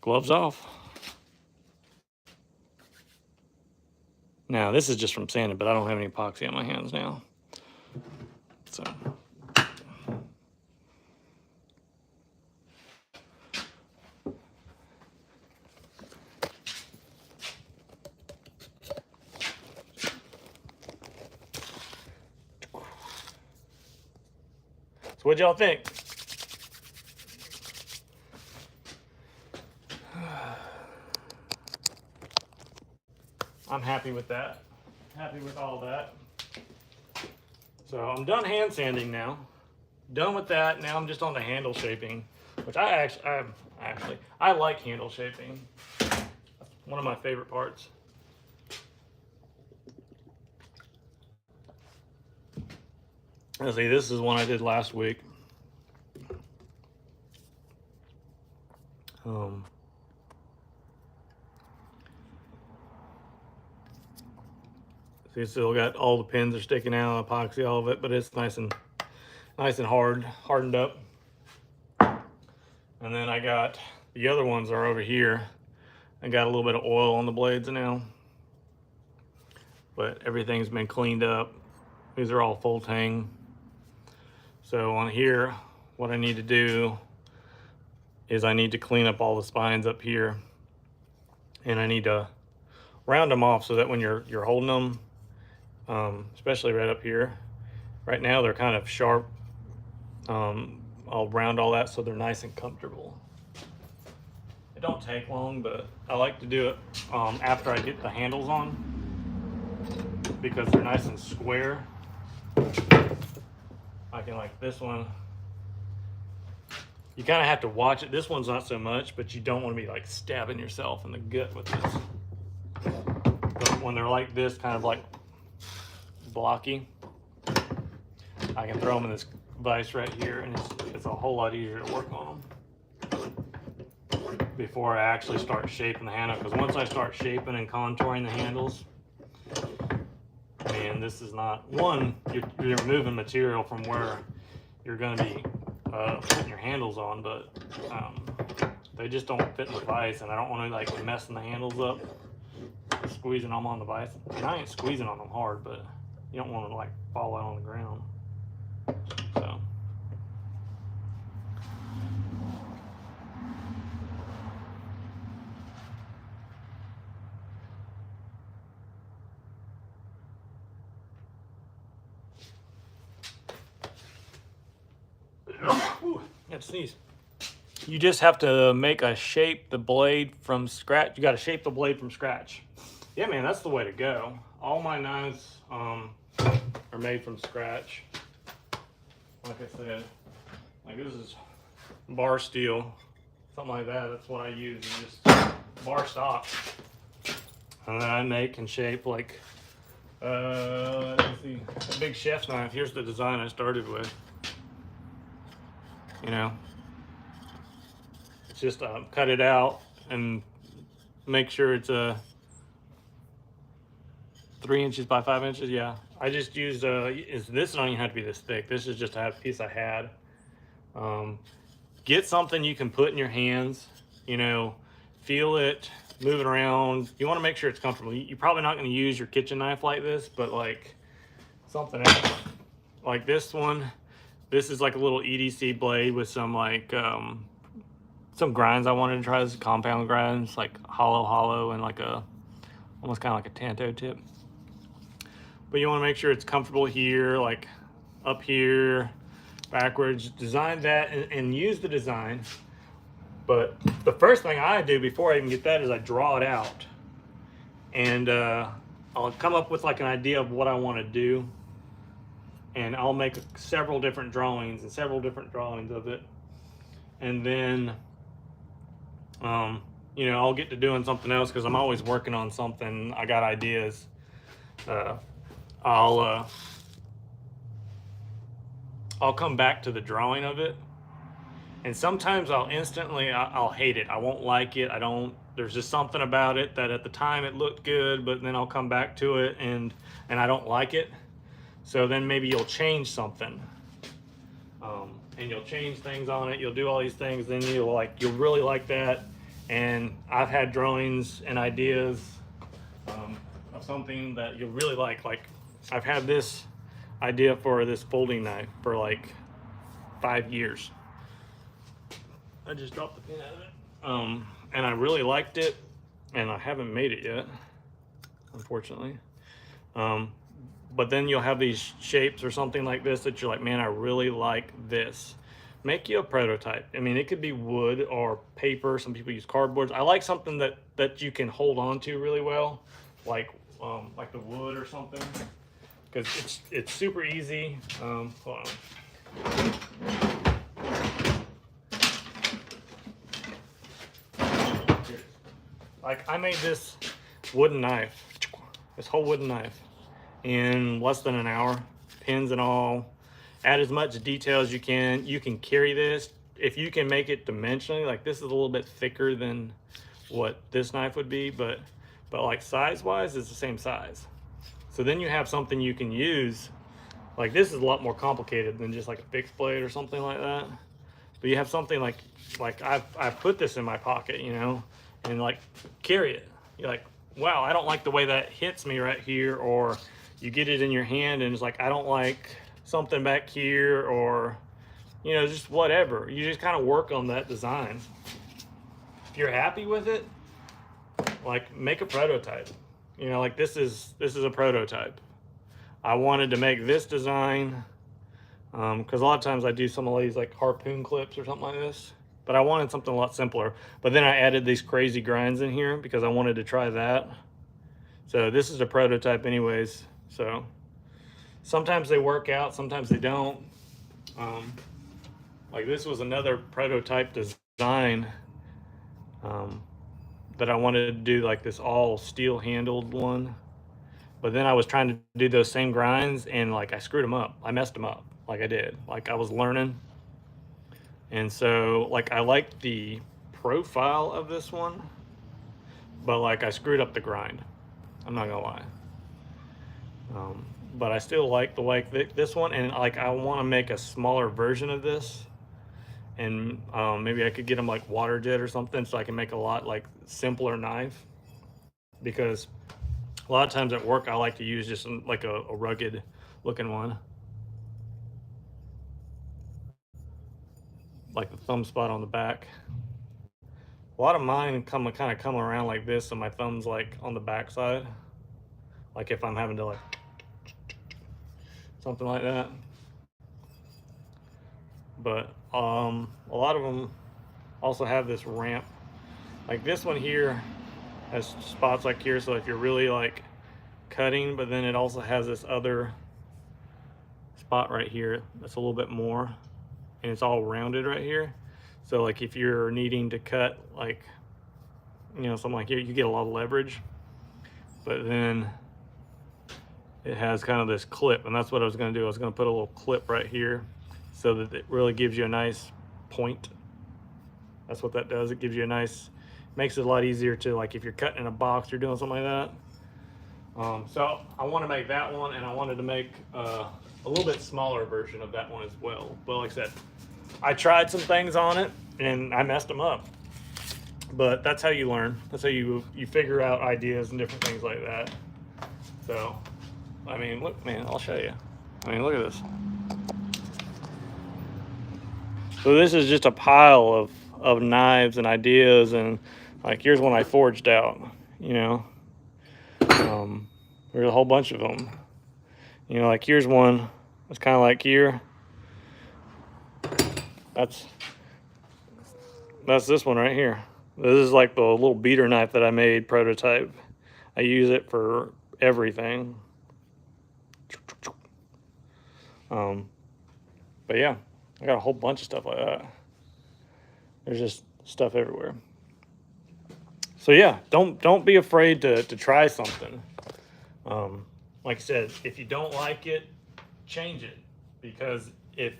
gloves off. Now this is just from sanding, but I don't have any epoxy on my hands now. So what'd y'all think? I'm happy with that. Happy with all that. So I'm done hand sanding now. Done with that. Now I'm just on the handle shaping, which I like handle shaping. That's one of my favorite parts. Let's see, this is one I did last week. See, still got all the pins are sticking out, epoxy, all of it, but it's nice and hardened up. And then I got the other ones are over here. I got a little bit of oil on the blades now, but everything's been cleaned up. These are all full tang. So on here, what I need to do is I need to clean up all the spines up here, and I need to round them off so that when you're holding them, especially right up here, right now they're kind of sharp. I'll round all that so they're nice and comfortable. It don't take long, but I like to do it after I get the handles on, because they're nice and square. I can, like this one, you kind of have to watch it. This one's not so much, but you don't want to be like stabbing yourself in the gut with this. But when they're like this, kind of like blocky, I can throw them in this vise right here, and it's a whole lot easier to work on them before I actually start shaping the handle. Because once I start shaping and contouring the handles, man, this is not one. You're removing material from where you're going to be putting your handles on, but they just don't fit in the vise, and I don't want to like messing the handles up, squeezing them on the vise. And I ain't squeezing on them hard, but you don't want them to like fall out on the ground. So. Ooh, I had to sneeze. You just have to make a shape the blade from scratch. You got to shape the blade from scratch. Yeah, man, that's the way to go. All my knives are made from scratch. Like I said, like this is bar steel, something like that. That's what I use, just bar stock. And then I make and shape like, let's see, a big chef's knife. Here's the design I started with. You know, it's just cut it out and make sure it's 3 inches by 5 inches. Yeah, I just used this don't even have to be this thick. This is just a piece I had. Get something you can put in your hands, you know, feel it moving around. You want to make sure it's comfortable. You're probably not going to use your kitchen knife like this, but like something else like this one. This is like a little EDC blade with some like some grinds I wanted to try. This is compound grinds, like hollow, and like a almost kind of like a Tanto tip. But you want to make sure it's comfortable here, like up here, backwards. Design that and use the design. But the first thing I do before I even get that is I draw it out, and I'll come up with like an idea of what I want to do. And I'll make several different drawings of it. And then, you know, I'll get to doing something else because I'm always working on something. I got ideas. I'll come back to the drawing of it. And sometimes I'll hate it. I won't like it. There's just something about it that at the time it looked good, but then I'll come back to it and I don't like it. So then maybe you'll change something, and you'll change things on it. You'll do all these things, then you'll really like that. And I've had drawings and ideas of something that you'll really like. Like I've had this idea for this folding knife for like 5 years. I just dropped the pin out of it, and I really liked it, and I haven't made it yet, unfortunately. But then you'll have these shapes or something like this that you're like, man, I really like this. Make you a prototype. I mean, it could be wood or paper. Some people use cardboards. I like something that you can hold on to really well, like the wood or something, because it's super easy. Hold on. Like I made this wooden knife, this whole wooden knife, in less than an hour, pins and all. Add as much detail as you can. You can carry this if you can make it dimensionally. Like this is a little bit thicker than what this knife would be, but like size wise it's the same size. So then you have something you can use. Like this is a lot more complicated than just like a fixed blade or something like that. But you have something like I've put this in my pocket, you know, and like carry it. You're like, wow, I don't like the way that hits me right here. Or you get it in your hand and it's like, I don't like something back here, or you know, just whatever. You just kind of work on that design. If you're happy with it, like make a prototype. You know, like this is a prototype. I wanted to make this design because a lot of times I do some of these like harpoon clips or something like this, but I wanted something a lot simpler. But then I added these crazy grinds in here because I wanted to try that. So this is a prototype anyways. So sometimes they work out, sometimes they don't. Like this was another prototype design that I wanted to do, like this all steel handled one. But then I was trying to do those same grinds and like I screwed them up. I messed them up like I did. Like I was learning. And so like I liked the profile of this one, but like I screwed up the grind. I'm not gonna lie. But I still like this one, and like I want to make a smaller version of this, and maybe I could get them like water jet or something, so I can make a lot like simpler knife. Because a lot of times at work I like to use just like a rugged looking one, like the thumb spot on the back. A lot of mine kind of come around like this, so my thumb's like on the back side, like if I'm having to like something like that. But a lot of them also have this ramp. Like this one here has spots like here, so if you're really like cutting, but then it also has this other spot right here that's a little bit more, and it's all rounded right here. So like if you're needing to cut like, you know, something like here, you get a lot of leverage. But then it has kind of this clip, and that's what I was going to do. I was going to put a little clip right here so that it really gives you a nice point. That's what that does. It gives you a nice, makes it a lot easier to, like if you're cutting in a box or doing something like that. So I want to make that one, and I wanted to make a little bit smaller version of that one as well. But like I said, I tried some things on it and I messed them up. But that's how you learn. That's how you figure out ideas and different things like that. So, I mean, look, man, I'll show you. I mean, look at this. So this is just a pile of knives and ideas, and like here's one I forged out, you know. There's a whole bunch of them. You know, like here's one that's kind of like here. That's this one right here. This is like the little beater knife that I made prototype. I use it for everything. But yeah, I got a whole bunch of stuff like that. There's just stuff everywhere. So yeah, don't be afraid to try something. Like I said, if you don't like it, change it, because if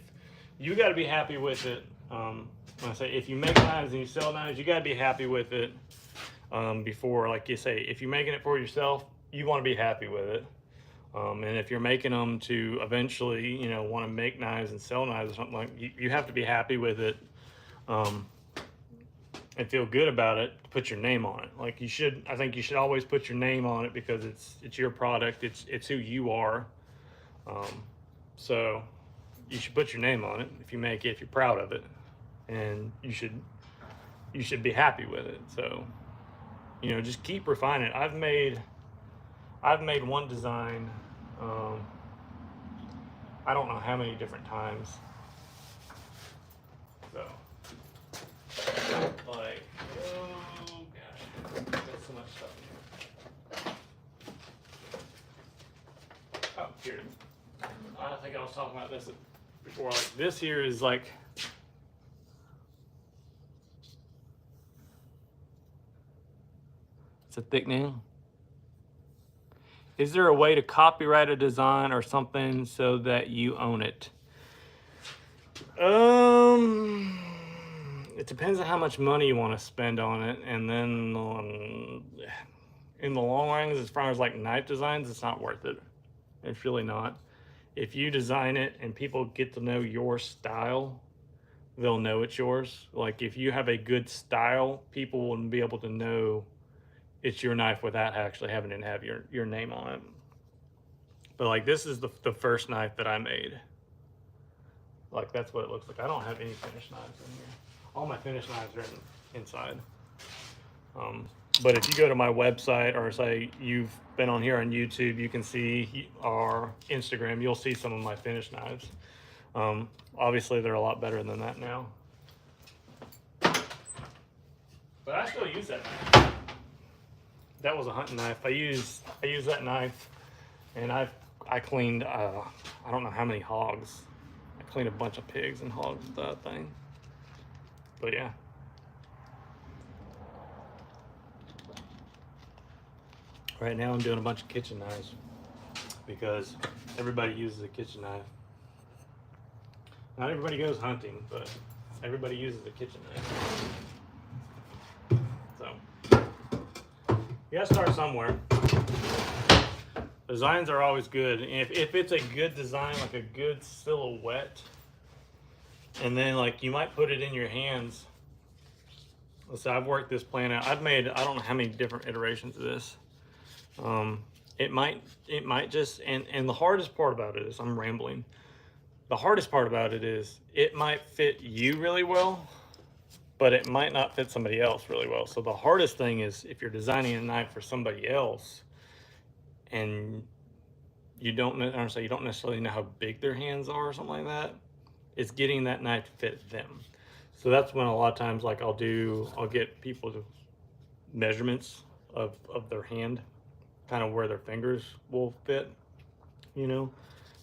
you got to be happy with it. When I say if you make knives and you sell knives, you got to be happy with it before, like you say, if you're making it for yourself, you want to be happy with it. And if you're making them to eventually, you know, want to make knives and sell knives or something, like you have to be happy with it and feel good about it to put your name on it. Like you should, I think you should always put your name on it, because it's your product, it's who you are. So you should put your name on it if you make it, if you're proud of it, and you should be happy with it. So, you know, just keep refining it. I've made one design, I don't know how many different times. So, like, oh gosh, there's so much stuff here. Oh, here. I think I was talking about this before. Like this here is like, it's a thickening. Is there a way to copyright a design or something so that you own it? It depends on how much money you want to spend on it, and then in the long run, as far as like knife designs, it's not worth it. It's really not. If you design it and people get to know your style, they'll know it's yours. Like if you have a good style, people will be able to know it's your knife without actually having to have your name on it. But like this is the first knife that I made. Like that's what it looks like. I don't have any finish knives in here. All my finish knives are inside. But if you go to my website, or say you've been on here on YouTube, you can see our Instagram, you'll see some of my finish knives. Obviously they're a lot better than that now. But I still use that knife. That was a hunting knife. I use that knife, and I cleaned I don't know how many hogs. I cleaned a bunch of pigs and hogs with that thing. But yeah. Right now I'm doing a bunch of kitchen knives because everybody uses a kitchen knife. Not everybody goes hunting, but everybody uses a kitchen knife. So you gotta start somewhere. Designs are always good. If it's a good design, like a good silhouette, and then like you might put it in your hands. So I've worked this plan out. I've made, I don't know how many different iterations of this. It might just, and the hardest part about it is, I'm rambling. The hardest part about it is it might fit you really well, but it might not fit somebody else really well. So the hardest thing is if you're designing a knife for somebody else and you don't necessarily know how big their hands are or something like that, it's getting that knife to fit them. So that's when a lot of times, like I'll get people to measurements of their hand, kind of where their fingers will fit, you know,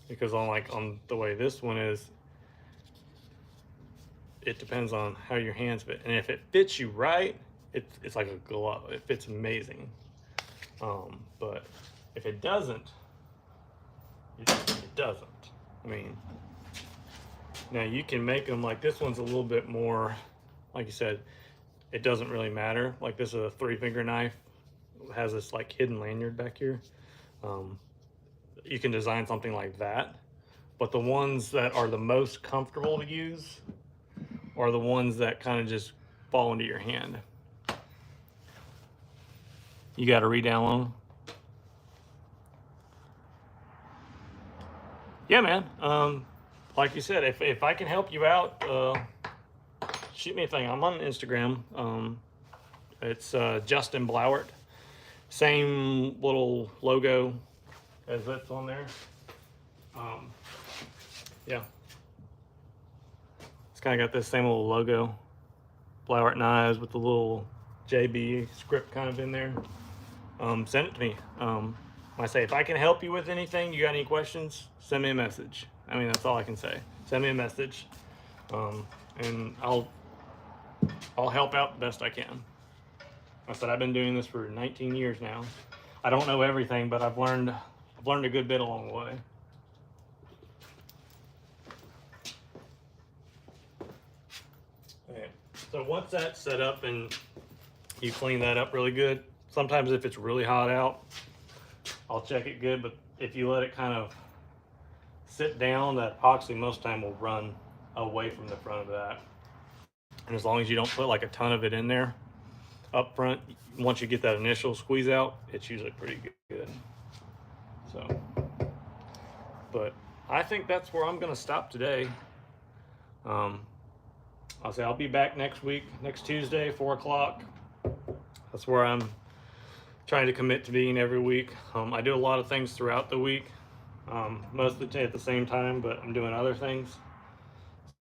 because on the way this one is, it depends on how your hands fit, and if it fits you right, it's like a glove. It fits amazing. But if it doesn't, it doesn't. I mean, now you can make them like this one's a little bit more, like you said, it doesn't really matter. Like this is a 3-finger knife. It has this like hidden lanyard back here. You can design something like that, but the ones that are the most comfortable to use are the ones that kind of just fall into your hand. You got to re-download them. Yeah, man. Like you said, if I can help you out, shoot me a thing. I'm on Instagram. It's Justin Blauert. Same little logo as that's on there. Yeah. It's kind of got this same little logo. Blauert Knives with the little JB script kind of in there. Send it to me. I say, if I can help you with anything, you got any questions, send me a message. I mean, that's all I can say. Send me a message, and I'll help out the best I can. I said, I've been doing this for 19 years now. I don't know everything, but I've learned a good bit along the way. Okay, so once that's set up and you clean that up really good, sometimes if it's really hot out, I'll check it good, but if you let it kind of sit down, that epoxy most time will run away from the front of that. And as long as you don't put like a ton of it in there up front, once you get that initial squeeze out, it's usually pretty good. So, but I think that's where I'm gonna stop today. I'll say I'll be back next week, next Tuesday, 4 o'clock. That's where I'm trying to commit to being every week. I do a lot of things throughout the week, most of the day at the same time, but I'm doing other things.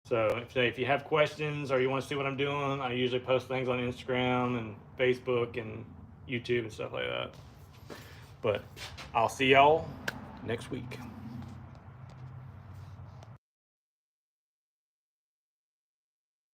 So if you have questions or you want to see what I'm doing, I usually post things on Instagram and Facebook and YouTube and stuff like that. But I'll see y'all next week.